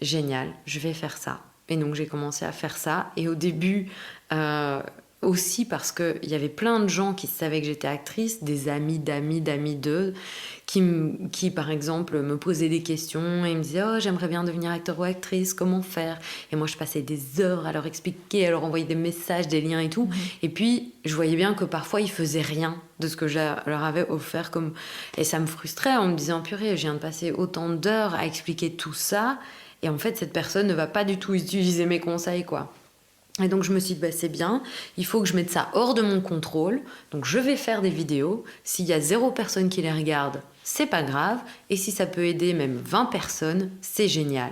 génial, je vais faire ça. Et donc j'ai commencé à faire ça, et au début... aussi parce qu'il y avait plein de gens qui savaient que j'étais actrice, des amis d'amis d'eux, qui par exemple me posaient des questions et me disaient « Oh, j'aimerais bien devenir acteur ou actrice, comment faire ?» Et moi, je passais des heures à leur expliquer, à leur envoyer des messages, des liens et tout. Et puis, je voyais bien que parfois, ils faisaient rien de ce que je leur avais offert. Et ça me frustrait en me disant « Purée, je viens de passer autant d'heures à expliquer tout ça. » Et en fait, cette personne ne va pas du tout utiliser mes conseils, quoi. Et donc je me suis dit, c'est bien, il faut que je mette ça hors de mon contrôle, donc je vais faire des vidéos, s'il y a 0 personne qui les regarde, c'est pas grave, et si ça peut aider même 20 personnes, c'est génial.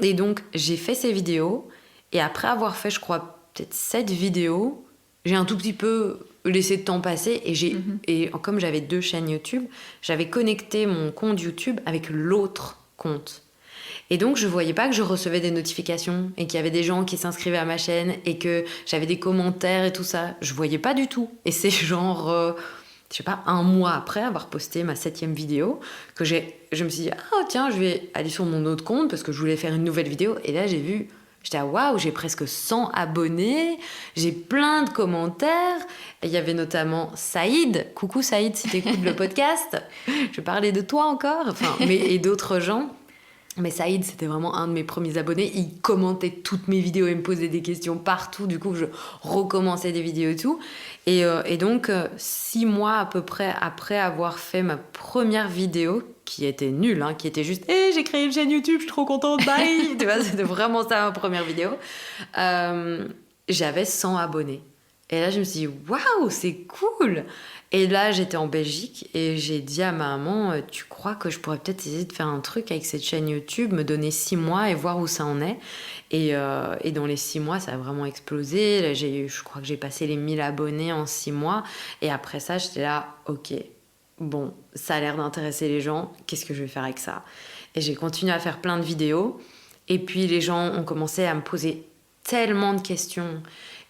Et donc j'ai fait ces vidéos, et après avoir fait, je crois, peut-être 7 vidéos, j'ai un tout petit peu laissé de temps passer, et comme j'avais 2 chaînes YouTube, j'avais connecté mon compte YouTube avec l'autre compte. Et donc, je voyais pas que je recevais des notifications et qu'il y avait des gens qui s'inscrivaient à ma chaîne et que j'avais des commentaires et tout ça. Je voyais pas du tout. Et c'est genre, je sais pas, 1 mois après avoir posté ma 7e vidéo que je me suis dit, ah tiens, je vais aller sur mon autre compte parce que je voulais faire une nouvelle vidéo. Et là, j'étais waouh, j'ai presque 100 abonnés, j'ai plein de commentaires. Et il y avait notamment Saïd. Coucou Saïd, si t'écoutes le podcast. Je parlais de toi encore. Et d'autres gens. Mais Saïd, c'était vraiment un de mes premiers abonnés. Il commentait toutes mes vidéos et me posait des questions partout. Du coup, je recommençais des vidéos et tout. Et donc, 6 mois à peu près après avoir fait ma première vidéo, qui était nulle, qui était juste « Hey, j'ai créé une chaîne YouTube, je suis trop contente, bye !» Tu vois, c'était vraiment ça ma première vidéo. J'avais 100 abonnés. Et là, je me suis dit « Waouh, c'est cool !» Et là, j'étais en Belgique et j'ai dit à ma maman, tu crois que je pourrais peut-être essayer de faire un truc avec cette chaîne YouTube, me donner 6 mois et voir où ça en est. Et dans les 6 mois, ça a vraiment explosé. Là, je crois que j'ai passé les 1000 abonnés en 6 mois. Et après ça, j'étais là, ok, bon, ça a l'air d'intéresser les gens. Qu'est-ce que je vais faire avec ça? Et j'ai continué à faire plein de vidéos. Et puis, les gens ont commencé à me poser tellement de questions.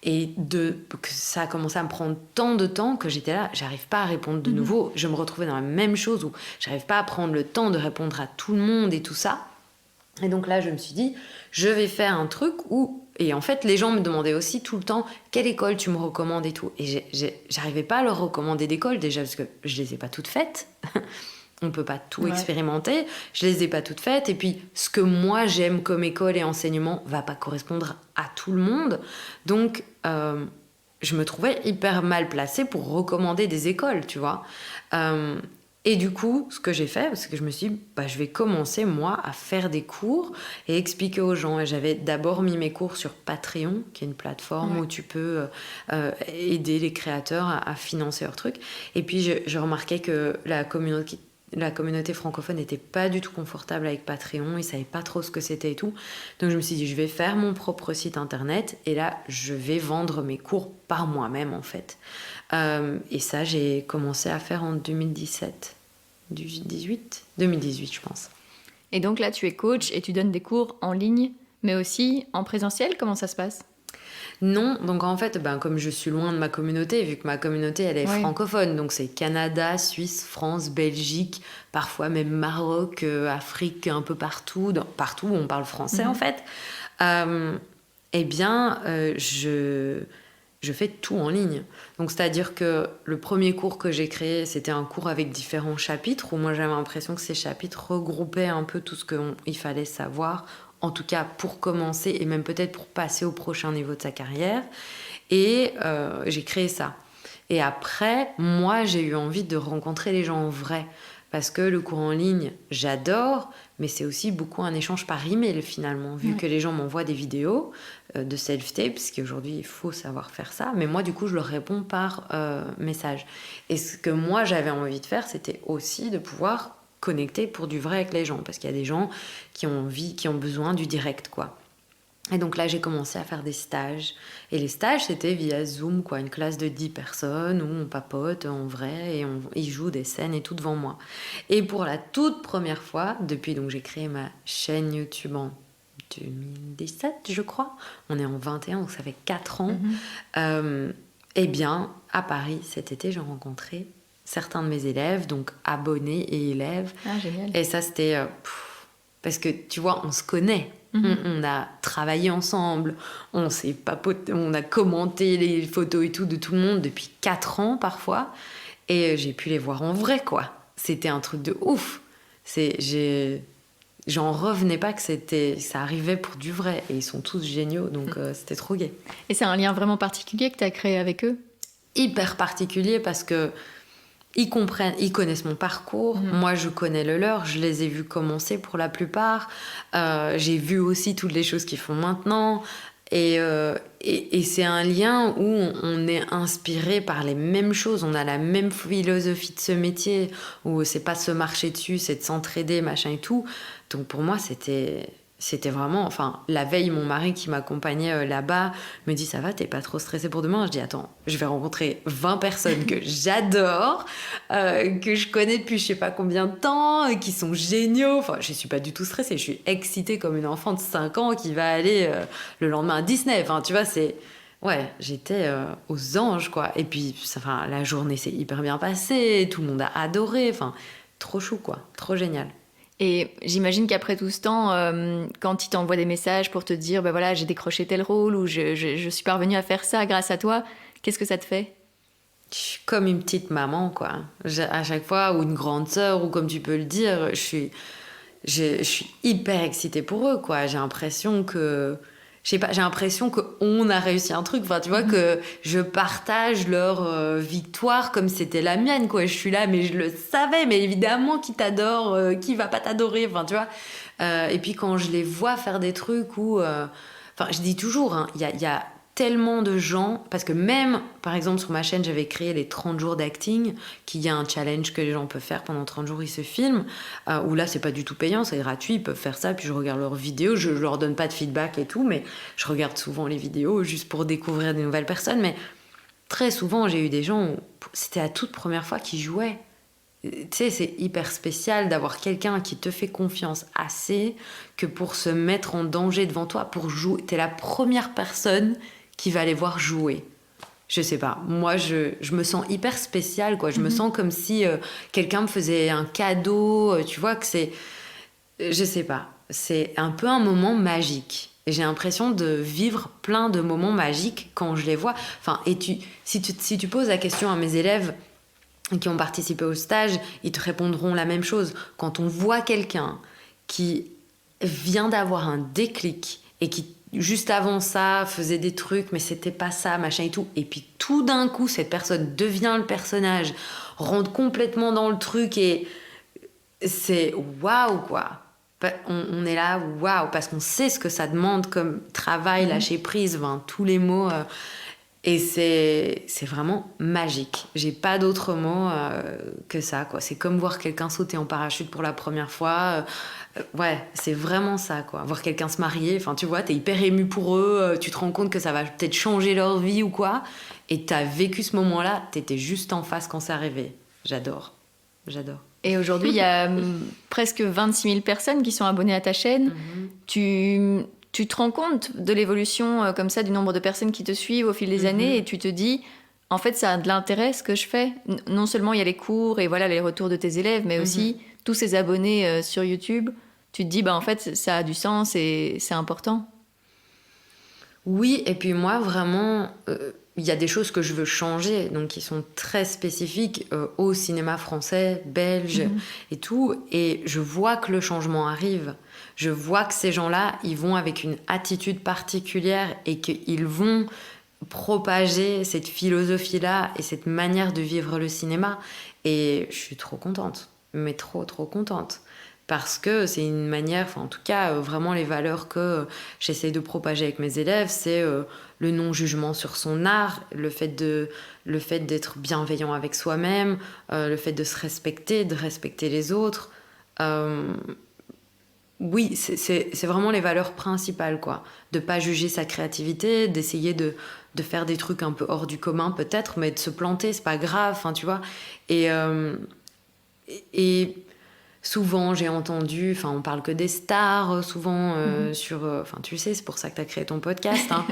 Et que ça a commencé à me prendre tant de temps que j'étais là, j'arrive pas à répondre de nouveau. Je me retrouvais dans la même chose où j'arrive pas à prendre le temps de répondre à tout le monde et tout ça. Et donc là, je me suis dit, je vais faire un truc où... Et en fait, les gens me demandaient aussi tout le temps, quelle école tu me recommandes et tout. Et j'arrivais pas à leur recommander d'école déjà parce que je les ai pas toutes faites. On peut pas tout expérimenter, je les ai pas toutes faites, et puis ce que moi j'aime comme école et enseignement va pas correspondre à tout le monde, donc je me trouvais hyper mal placée pour recommander des écoles, tu vois. Et du coup, ce que j'ai fait, c'est que je me suis dit, je vais commencer moi à faire des cours et expliquer aux gens. Et j'avais d'abord mis mes cours sur Patreon, qui est une plateforme où tu peux aider les créateurs à financer leurs trucs. Et puis je remarquais que la communauté francophone n'était pas du tout confortable avec Patreon, ils ne savaient pas trop ce que c'était et tout. Donc je me suis dit, je vais faire mon propre site internet et là, je vais vendre mes cours par moi-même en fait. Et ça, j'ai commencé à faire en 2017, 2018 je pense. Et donc là, tu es coach et tu donnes des cours en ligne, mais aussi en présentiel, comment ça se passe ? Non, donc en fait, comme je suis loin de ma communauté, vu que ma communauté, elle est francophone, donc c'est Canada, Suisse, France, Belgique, parfois même Maroc, Afrique, un peu partout où on parle français en fait. je fais tout en ligne. Donc, c'est-à-dire que le premier cours que j'ai créé, c'était un cours avec différents chapitres, où moi, j'avais l'impression que ces chapitres regroupaient un peu tout ce qu'il fallait savoir, en tout cas pour commencer, et même peut-être pour passer au prochain niveau de sa carrière. Et j'ai créé ça. Et après, moi, j'ai eu envie de rencontrer les gens en vrai. Parce que le cours en ligne, j'adore, mais c'est aussi beaucoup un échange par email finalement, vu que les gens m'envoient des vidéos de self-tape, parce qu'aujourd'hui, il faut savoir faire ça. Mais moi, du coup, je leur réponds par message. Et ce que moi, j'avais envie de faire, c'était aussi de pouvoir connecter pour du vrai avec les gens. Parce qu'il y a des gens qui ont besoin du direct, quoi. Et donc là, j'ai commencé à faire des stages. Et les stages, c'était via Zoom, quoi, une classe de 10 personnes où on papote en vrai et ils jouent des scènes et tout devant moi. Et pour la toute première fois, depuis donc j'ai créé ma chaîne YouTube en 2017, je crois. On est en 21, donc ça fait 4 ans. Eh bien, à Paris, cet été, j'ai rencontré certains de mes élèves, donc abonnés et élèves. Ah, génial. Et ça, c'était... parce que, tu vois, on se connaît. On a travaillé ensemble, on s'est papoté, on a commenté les photos et tout de tout le monde depuis 4 ans parfois, et j'ai pu les voir en vrai, quoi. C'était un truc de ouf. J'en revenais pas que ça arrivait pour du vrai, et ils sont tous géniaux, donc c'était trop gai. Et c'est un lien vraiment particulier que tu as créé avec eux? Hyper particulier parce que ils connaissent mon parcours. Moi, je connais le leur. Je les ai vus commencer pour la plupart. J'ai vu aussi toutes les choses qu'ils font maintenant. Et c'est un lien où on est inspiré par les mêmes choses. On a la même philosophie de ce métier, où c'est pas se marcher dessus, c'est de s'entraider, machin et tout. Donc pour moi, c'était vraiment... Enfin, la veille, mon mari qui m'accompagnait là-bas me dit « Ça va, t'es pas trop stressée pour demain ?» Je dis « Attends, je vais rencontrer 20 personnes que j'adore, que je connais depuis je sais pas combien de temps, qui sont géniaux. » Enfin, je suis pas du tout stressée. Je suis excitée comme une enfant de 5 ans qui va aller le lendemain à Disney. Enfin, tu vois, c'est... Ouais, j'étais aux anges, quoi. Et puis, la journée s'est hyper bien passée. Tout le monde a adoré. Enfin, trop chou, quoi. Trop génial. Et j'imagine qu'après tout ce temps, quand ils t'envoient des messages pour te dire bah voilà, j'ai décroché tel rôle ou je suis parvenue à faire ça grâce à toi, qu'est-ce que ça te fait? Je suis comme une petite maman, quoi. À chaque fois, ou une grande sœur, ou comme tu peux le dire, je suis hyper excitée pour eux, quoi. J'ai l'impression que... Je sais pas, j'ai l'impression qu'on a réussi un truc. Enfin, tu vois, que je partage leur victoire comme c'était la mienne, quoi. Je suis là, mais je le savais. Mais évidemment, qui t'adore, qui va pas t'adorer, enfin, tu vois. Et puis, quand je les vois faire des trucs où... Enfin, je dis toujours, hein, il y a tellement de gens... Parce que même, par exemple, sur ma chaîne, j'avais créé les 30 jours d'acting, qui y a un challenge que les gens peuvent faire pendant 30 jours, ils se filment, où là, c'est pas du tout payant, c'est gratuit, ils peuvent faire ça, puis je regarde leurs vidéos, je leur donne pas de feedback et tout, mais je regarde souvent les vidéos juste pour découvrir des nouvelles personnes. Mais très souvent, j'ai eu des gens où c'était la toute première fois qu'ils jouaient. Tu sais, c'est hyper spécial d'avoir quelqu'un qui te fait confiance assez que pour se mettre en danger devant toi, pour jouer. T'es la première personne qui va les voir jouer. Je sais pas, moi je me sens hyper spéciale, quoi. Je me sens comme si quelqu'un me faisait un cadeau, tu vois, que c'est... Je sais pas, c'est un peu un moment magique. Et j'ai l'impression de vivre plein de moments magiques quand je les vois. Enfin, et si tu poses la question à mes élèves qui ont participé au stage, ils te répondront la même chose. Quand on voit quelqu'un qui vient d'avoir un déclic et qui juste avant ça faisait des trucs mais c'était pas ça, machin et tout, et puis tout d'un coup cette personne devient le personnage, rentre complètement dans le truc, et c'est waouh, quoi. On est là waouh, parce qu'on sait ce que ça demande comme travail, lâcher prise, tous les mots, et c'est vraiment magique. J'ai pas d'autre mot que ça, quoi. C'est comme voir quelqu'un sauter en parachute pour la première fois. Ouais, c'est vraiment ça, quoi. Voir quelqu'un se marier, enfin, tu vois, t'es hyper ému pour eux, tu te rends compte que ça va peut-être changer leur vie ou quoi, et t'as vécu ce moment-là, t'étais juste en face quand c'est arrivé. J'adore. Et aujourd'hui, il y a presque 26 000 personnes qui sont abonnées à ta chaîne. Tu te rends compte de l'évolution comme ça, du nombre de personnes qui te suivent au fil des années, et tu te dis, en fait, ça a de l'intérêt ce que je fais. Non seulement il y a les cours et voilà les retours de tes élèves, mais aussi tous ces abonnés sur YouTube. Tu te dis, bah, en fait, ça a du sens et c'est important. Oui, et puis moi, vraiment, il y a des choses que je veux changer, donc qui sont très spécifiques au cinéma français, belge et tout. Et je vois que le changement arrive. Je vois que ces gens-là, ils vont avec une attitude particulière et qu'ils vont propager cette philosophie-là et cette manière de vivre le cinéma. Et je suis trop contente, mais trop contente. Parce que c'est une manière, enfin en tout cas, vraiment les valeurs que j'essaie de propager avec mes élèves, c'est le non-jugement sur son art, le fait d'être bienveillant avec soi-même, le fait de se respecter, de respecter les autres. Oui, c'est vraiment les valeurs principales, quoi. De pas juger sa créativité, d'essayer de faire des trucs un peu hors du commun, peut-être, mais de se planter, c'est pas grave, enfin, tu vois. Et, et souvent, j'ai entendu, enfin, on parle que des stars, souvent, enfin, tu sais, c'est pour ça que tu as créé ton podcast, hein.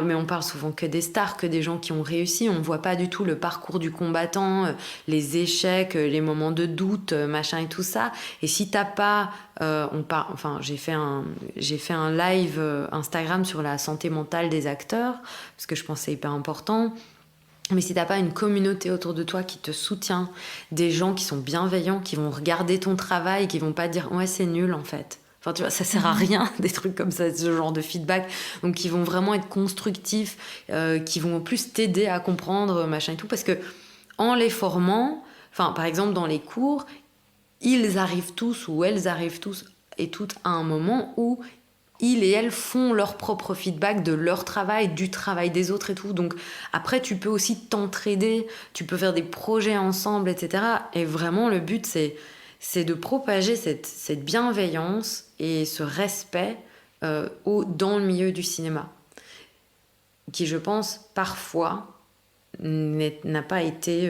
Mais on parle souvent que des stars, que des gens qui ont réussi. On voit pas du tout le parcours du combattant, les échecs, les moments de doute, machin et tout ça. Et si t'as pas, enfin, j'ai fait un live Instagram sur la santé mentale des acteurs, parce que je pense que c'est hyper important. Mais si t'as pas une communauté autour de toi qui te soutient, des gens qui sont bienveillants, qui vont regarder ton travail, qui vont pas dire ouais c'est nul en fait. Enfin tu vois, ça sert à rien des trucs comme ça, ce genre de feedback. Donc qui vont vraiment être constructifs, qui vont plus t'aider à comprendre machin et tout, parce que en les formant, enfin par exemple dans les cours, ils arrivent tous ou elles arrivent tous et toutes à un moment où ils et elles font leur propre feedback de leur travail, du travail des autres et tout. Donc après, tu peux aussi t'entraider, tu peux faire des projets ensemble, etc. Et vraiment, le but, c'est de propager cette bienveillance et ce respect dans le milieu du cinéma, qui, je pense, parfois, n'a pas été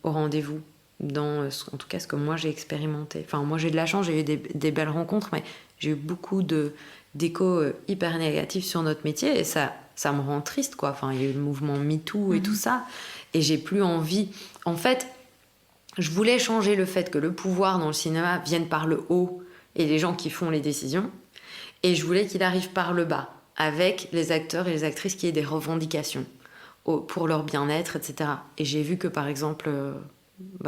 au rendez-vous dans, en tout cas, ce que moi, j'ai expérimenté. Enfin, moi, j'ai de la chance, j'ai eu des belles rencontres, mais j'ai eu beaucoup d'échos hyper négatifs sur notre métier et ça me rend triste, quoi. Enfin, il y a eu le mouvement MeToo et tout ça et j'ai plus envie. En fait, je voulais changer le fait que le pouvoir dans le cinéma vienne par le haut et les gens qui font les décisions, et je voulais qu'il arrive par le bas avec les acteurs et les actrices qui aient des revendications pour leur bien-être, etc. Et j'ai vu que par exemple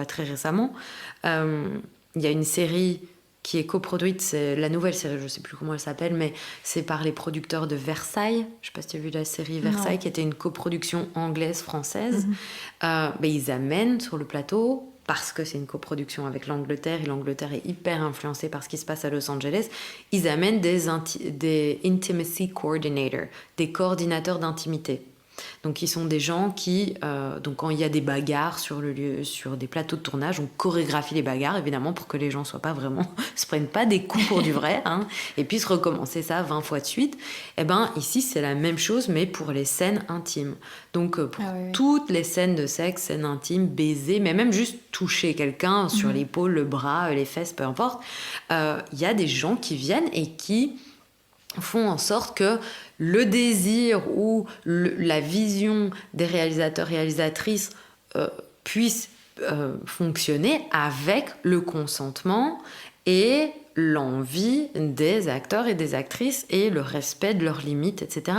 très récemment il y a une série qui est coproduite, c'est la nouvelle série, je sais plus comment elle s'appelle, mais c'est par les producteurs de Versailles. Je sais pas si tu as vu la série Versailles, qui était une coproduction anglaise-française. Ils amènent sur le plateau, parce que c'est une coproduction avec l'Angleterre, et l'Angleterre est hyper influencée par ce qui se passe à Los Angeles, ils amènent des intimacy coordinators, des coordinateurs d'intimité. Donc, ils sont des gens qui, donc quand il y a des bagarres sur des plateaux de tournage, on chorégraphie les bagarres, évidemment, pour que les gens soient pas vraiment, se prennent pas des coups pour du vrai, hein, et puissent recommencer ça 20 fois de suite. Et ben, ici, c'est la même chose, mais pour les scènes intimes. Donc, pour toutes les scènes de sexe, scènes intimes, baiser, mais même juste toucher quelqu'un sur l'épaule, le bras, les fesses, peu importe, il y a des gens qui viennent et qui font en sorte que le désir ou la vision des réalisateurs, réalisatrices puisse fonctionner avec le consentement et l'envie des acteurs et des actrices et le respect de leurs limites, etc.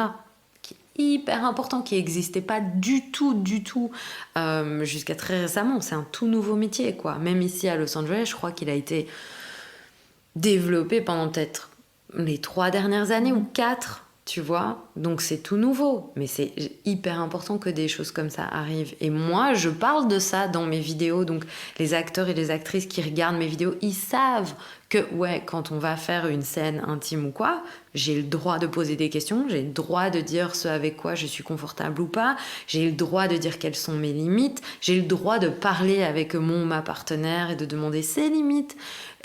Qui est hyper important, qui n'existait pas du tout jusqu'à très récemment. C'est un tout nouveau métier, quoi. Même ici à Los Angeles, je crois qu'il a été développé pendant peut-être les 3 dernières années ou 4, tu vois. Donc c'est tout nouveau, mais c'est hyper important que des choses comme ça arrivent. Et moi, je parle de ça dans mes vidéos. Donc les acteurs et les actrices qui regardent mes vidéos, ils savent que quand on va faire une scène intime ou quoi, j'ai le droit de poser des questions, j'ai le droit de dire ce avec quoi je suis confortable ou pas, j'ai le droit de dire quelles sont mes limites, j'ai le droit de parler avec ma partenaire et de demander ses limites.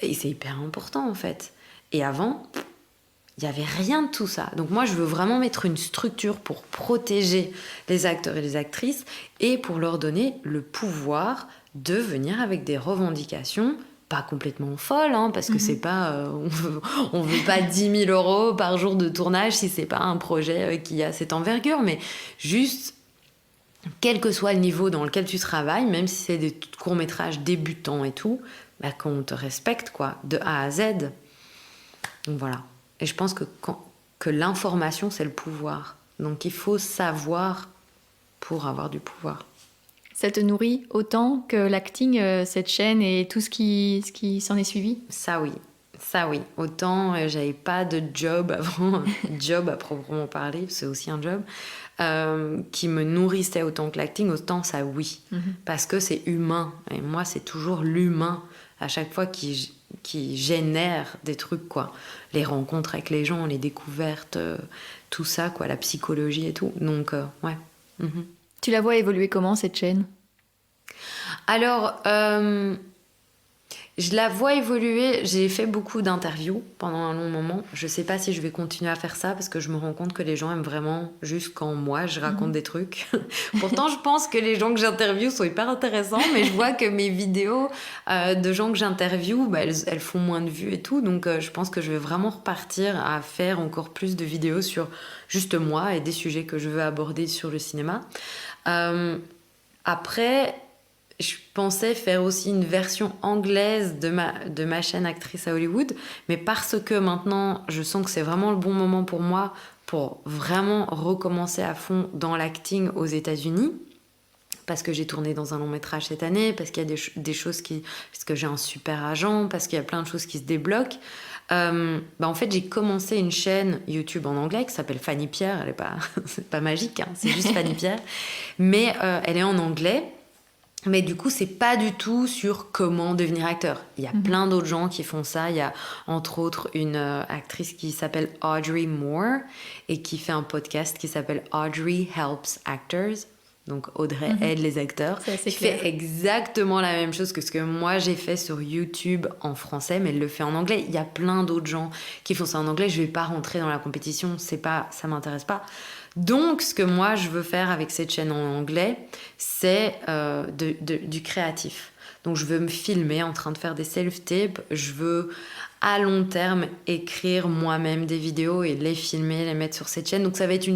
Et c'est hyper important, en fait. Et avant, il n'y avait rien de tout ça. Donc moi, je veux vraiment mettre une structure pour protéger les acteurs et les actrices et pour leur donner le pouvoir de venir avec des revendications pas complètement folles, hein, parce que c'est pas... on veut pas 10 000 € par jour de tournage si c'est pas un projet qui a cette envergure, mais juste... Quel que soit le niveau dans lequel tu travailles, même si c'est des courts-métrages débutants et tout, qu'on te respecte, quoi, de A à Z. Donc voilà. Et je pense que l'information, c'est le pouvoir. Donc il faut savoir pour avoir du pouvoir. Ça te nourrit autant que l'acting, cette chaîne et tout ce qui s'en est suivi? Ça oui. Autant j'avais pas de job avant, job à proprement parler, c'est aussi un job, qui me nourrissait autant que l'acting, autant ça oui. Parce que c'est humain. Et moi, c'est toujours l'humain à chaque fois qui génère des trucs, quoi. Les rencontres avec les gens, les découvertes, tout ça, quoi, la psychologie et tout. Donc, ouais. Tu la vois évoluer comment, cette chaîne? Alors, je la vois évoluer. J'ai fait beaucoup d'interviews pendant un long moment. Je sais pas si je vais continuer à faire ça parce que je me rends compte que les gens aiment vraiment juste quand moi je raconte des trucs. Pourtant, je pense que les gens que j'interviewe sont hyper intéressants, mais je vois que mes vidéos de gens que j'interviewe, elles font moins de vues et tout. Donc, je pense que je vais vraiment repartir à faire encore plus de vidéos sur juste moi et des sujets que je veux aborder sur le cinéma. Après, je pensais faire aussi une version anglaise de ma chaîne Actrice à Hollywood, mais parce que maintenant, je sens que c'est vraiment le bon moment pour moi pour vraiment recommencer à fond dans l'acting aux États-Unis, parce que j'ai tourné dans un long métrage cette année, parce qu'il y a des choses parce que j'ai un super agent, parce qu'il y a plein de choses qui se débloquent. En fait, j'ai commencé une chaîne YouTube en anglais qui s'appelle Fanny Pierre. Elle est pas, c'est pas magique, hein, c'est juste Fanny Pierre, mais elle est en anglais. Mais du coup, c'est pas du tout sur comment devenir acteur. Il y a plein d'autres gens qui font ça. Il y a entre autres une actrice qui s'appelle Audrey Moore et qui fait un podcast qui s'appelle Audrey Helps Actors. Donc Audrey aide les acteurs. Qui fait exactement la même chose que ce que moi j'ai fait sur YouTube en français, mais elle le fait en anglais. Il y a plein d'autres gens qui font ça en anglais. Je vais pas rentrer dans la compétition. Ça m'intéresse pas. Donc, ce que moi, je veux faire avec cette chaîne en anglais, c'est du créatif. Donc, je veux me filmer en train de faire des self-tapes. Je veux, à long terme, écrire moi-même des vidéos et les filmer, les mettre sur cette chaîne. Donc, ça va être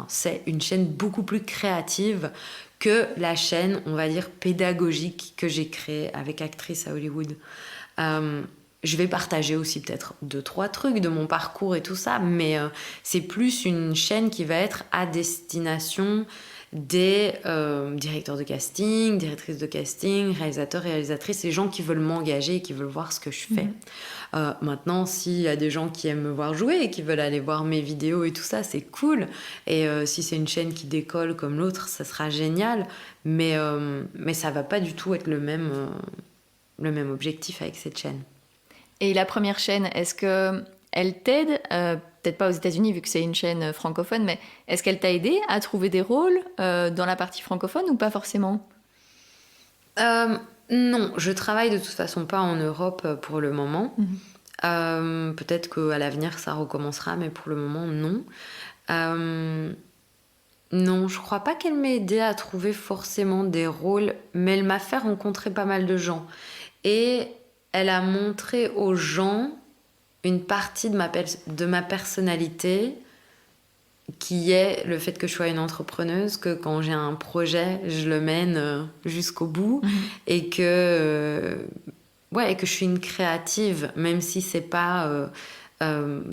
c'est une chaîne beaucoup plus créative que la chaîne, on va dire, pédagogique que j'ai créée avec Actrice à Hollywood. Je vais partager aussi peut-être 2-3 trucs de mon parcours et tout ça, mais c'est plus une chaîne qui va être à destination des directeurs de casting, directrices de casting, réalisateurs, réalisatrices, les gens qui veulent m'engager et qui veulent voir ce que je fais. Maintenant, s'il y a des gens qui aiment me voir jouer et qui veulent aller voir mes vidéos et tout ça, c'est cool. Et si c'est une chaîne qui décolle comme l'autre, ça sera génial. Mais ça va pas du tout être le même objectif avec cette chaîne. Et la première chaîne, est-ce qu'elle t'aide, peut-être pas aux États-Unis vu que c'est une chaîne francophone, mais est-ce qu'elle t'a aidé à trouver des rôles dans la partie francophone ou pas forcément? Non, je travaille de toute façon pas en Europe pour le moment. Peut-être qu'à l'avenir ça recommencera, mais pour le moment non. Non, je crois pas qu'elle m'ait aidé à trouver forcément des rôles, mais elle m'a fait rencontrer pas mal de gens. Et elle a montré aux gens une partie de ma personnalité qui est le fait que je sois une entrepreneuse, que quand j'ai un projet, je le mène jusqu'au bout et que je suis une créative, même si c'est pas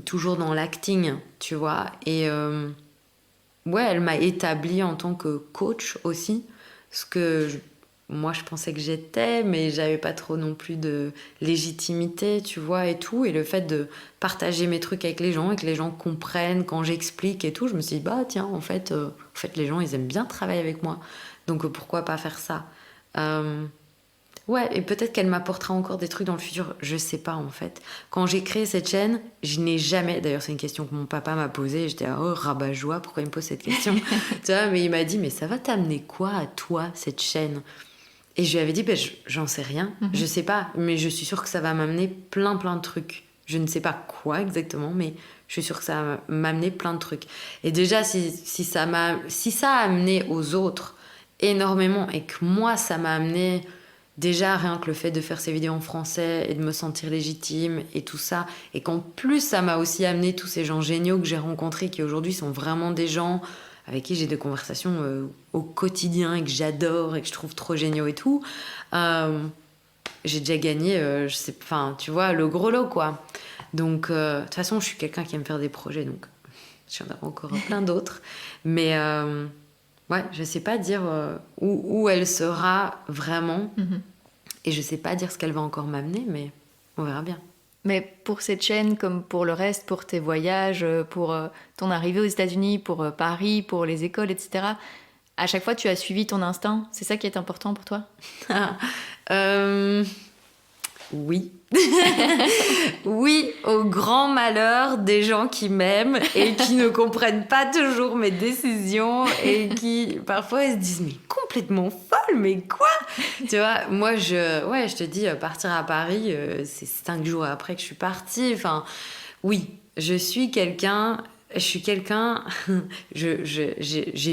toujours dans l'acting, tu vois. Et elle m'a établie en tant que coach aussi, ce que moi je pensais que j'étais, mais j'avais pas trop non plus de légitimité, tu vois, et tout. Et le fait de partager mes trucs avec les gens et que les gens comprennent quand j'explique et tout, je me suis dit, tiens, en fait les gens ils aiment bien travailler avec moi, donc pourquoi pas faire ça. Et peut-être qu'elle m'apportera encore des trucs dans le futur, je sais pas en fait. Quand j'ai créé cette chaîne, je n'ai jamais, d'ailleurs c'est une question que mon papa m'a posée, et j'étais rabat-joie, pourquoi il me pose cette question? Tu vois, mais il m'a dit, mais ça va t'amener quoi à toi cette chaîne? Et je lui avais dit, j'en sais rien, je sais pas, mais je suis sûre que ça va m'amener plein de trucs. Je ne sais pas quoi exactement, mais je suis sûre que ça va m'amener plein de trucs. Et déjà, si ça a amené aux autres énormément et que moi, ça m'a amené déjà rien que le fait de faire ces vidéos en français et de me sentir légitime et tout ça, et qu'en plus, ça m'a aussi amené tous ces gens géniaux que j'ai rencontrés qui aujourd'hui sont vraiment des gens avec qui j'ai des conversations au quotidien et que j'adore et que je trouve trop géniaux et tout, j'ai déjà gagné, tu vois, le gros lot, quoi. Donc, de toute façon, je suis quelqu'un qui aime faire des projets, donc j'en ai encore plein d'autres. Mais Ouais, je sais pas dire où elle sera vraiment. Et je sais pas dire ce qu'elle va encore m'amener, mais on verra bien. Mais pour cette chaîne, comme pour le reste, pour tes voyages, pour ton arrivée aux États-Unis, pour Paris, pour les écoles, etc., à chaque fois, tu as suivi ton instinct. C'est ça qui est important pour toi? Oui. Oui, au grand malheur des gens qui m'aiment et qui ne comprennent pas toujours mes décisions et qui parfois ils se disent mais complètement folle, mais quoi? Tu vois, moi je te dis partir à Paris, c'est 5 jours après que je suis partie. Enfin, oui, j'ai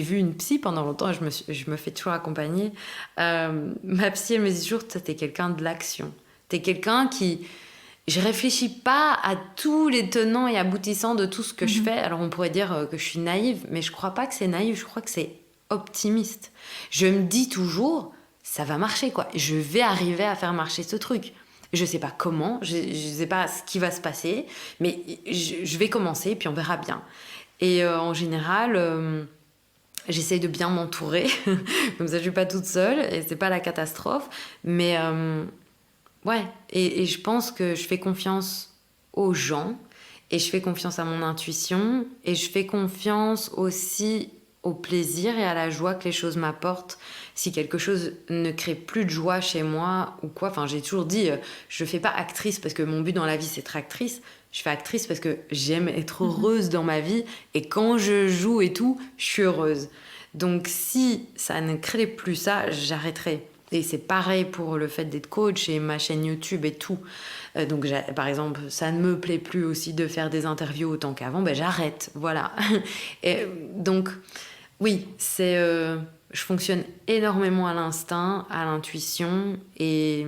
vu une psy pendant longtemps et je me fais toujours accompagner. Ma psy, elle me dit toujours, toi, t'es quelqu'un de l'action. T'es quelqu'un qui... Je réfléchis pas à tous les tenants et aboutissants de tout ce que je fais. Alors, on pourrait dire que je suis naïve, mais je crois pas que c'est naïf, je crois que c'est optimiste. Je me dis toujours, ça va marcher, quoi. Je vais arriver à faire marcher ce truc. Je sais pas comment, je sais pas ce qui va se passer, mais je vais commencer, puis on verra bien. Et en général... j'essaye de bien m'entourer, comme ça je suis pas toute seule et c'est pas la catastrophe. Mais ouais, et je pense que je fais confiance aux gens et je fais confiance à mon intuition et je fais confiance aussi au plaisir et à la joie que les choses m'apportent. Si quelque chose ne crée plus de joie chez moi ou quoi, enfin j'ai toujours dit, je fais pas actrice parce que mon but dans la vie c'est être actrice. Je fais actrice parce que j'aime être heureuse dans ma vie et quand je joue et tout, je suis heureuse. Donc si ça ne crée plus ça, j'arrêterai. Et c'est pareil pour le fait d'être coach et ma chaîne YouTube et tout. Donc par exemple, ça ne me plaît plus aussi de faire des interviews autant qu'avant, ben j'arrête, voilà. Et donc oui, je fonctionne énormément à l'instinct, à l'intuition et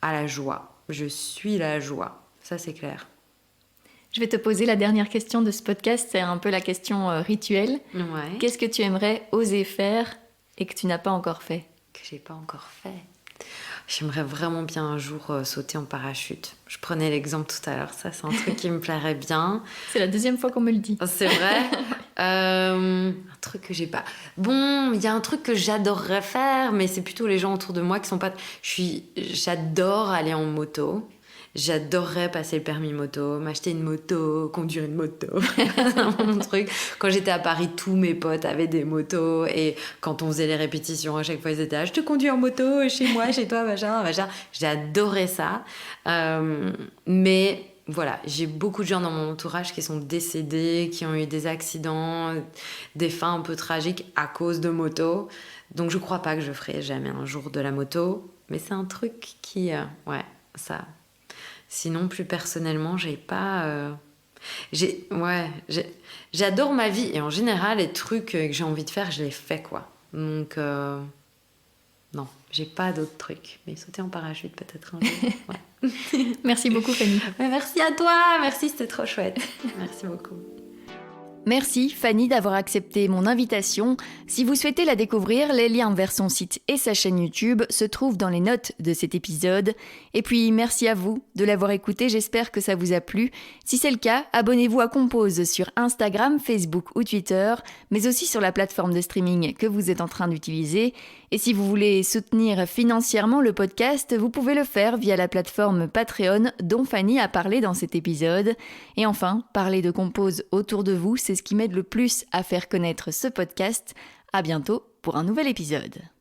à la joie. Je suis la joie, ça c'est clair. Je vais te poser la dernière question de ce podcast, c'est un peu la question rituelle. Ouais. Qu'est-ce que tu aimerais oser faire et que tu n'as pas encore fait? Que j'ai pas encore fait. J'aimerais vraiment bien un jour sauter en parachute. Je prenais l'exemple tout à l'heure, ça c'est un truc qui me plairait bien. C'est la deuxième fois qu'on me le dit. C'est vrai. Un truc que j'ai pas... Bon, il y a un truc que j'adorerais faire, mais c'est plutôt les gens autour de moi qui sont pas... J'adore aller en moto. J'adorerais passer le permis moto, m'acheter une moto, conduire une moto. C'est mon truc. Quand j'étais à Paris, tous mes potes avaient des motos. Et quand on faisait les répétitions, à chaque fois, ils étaient là, je te conduis en moto, chez moi, chez toi, machin. J'adorais ça. Mais voilà, j'ai beaucoup de gens dans mon entourage qui sont décédés, qui ont eu des accidents, des fins un peu tragiques à cause de moto. Donc je crois pas que je ferai jamais un jour de la moto. Mais c'est un truc qui... ouais, ça... Sinon, plus personnellement, j'adore ma vie. Et en général, les trucs que j'ai envie de faire, je les fais, quoi. Donc, non, j'ai pas d'autres trucs. Mais sauter en parachute, peut-être un jour. Ouais. Merci beaucoup, Fanny. Merci à toi. Merci, c'était trop chouette. Merci beaucoup. Merci Fanny d'avoir accepté mon invitation. Si vous souhaitez la découvrir, les liens vers son site et sa chaîne YouTube se trouvent dans les notes de cet épisode. Et puis merci à vous de l'avoir écouté, j'espère que ça vous a plu. Si c'est le cas, abonnez-vous à Compose sur Instagram, Facebook ou Twitter, mais aussi sur la plateforme de streaming que vous êtes en train d'utiliser. Et si vous voulez soutenir financièrement le podcast, vous pouvez le faire via la plateforme Patreon dont Fanny a parlé dans cet épisode. Et enfin, parler de Compose autour de vous, c'est ce qui m'aide le plus à faire connaître ce podcast. À bientôt pour un nouvel épisode.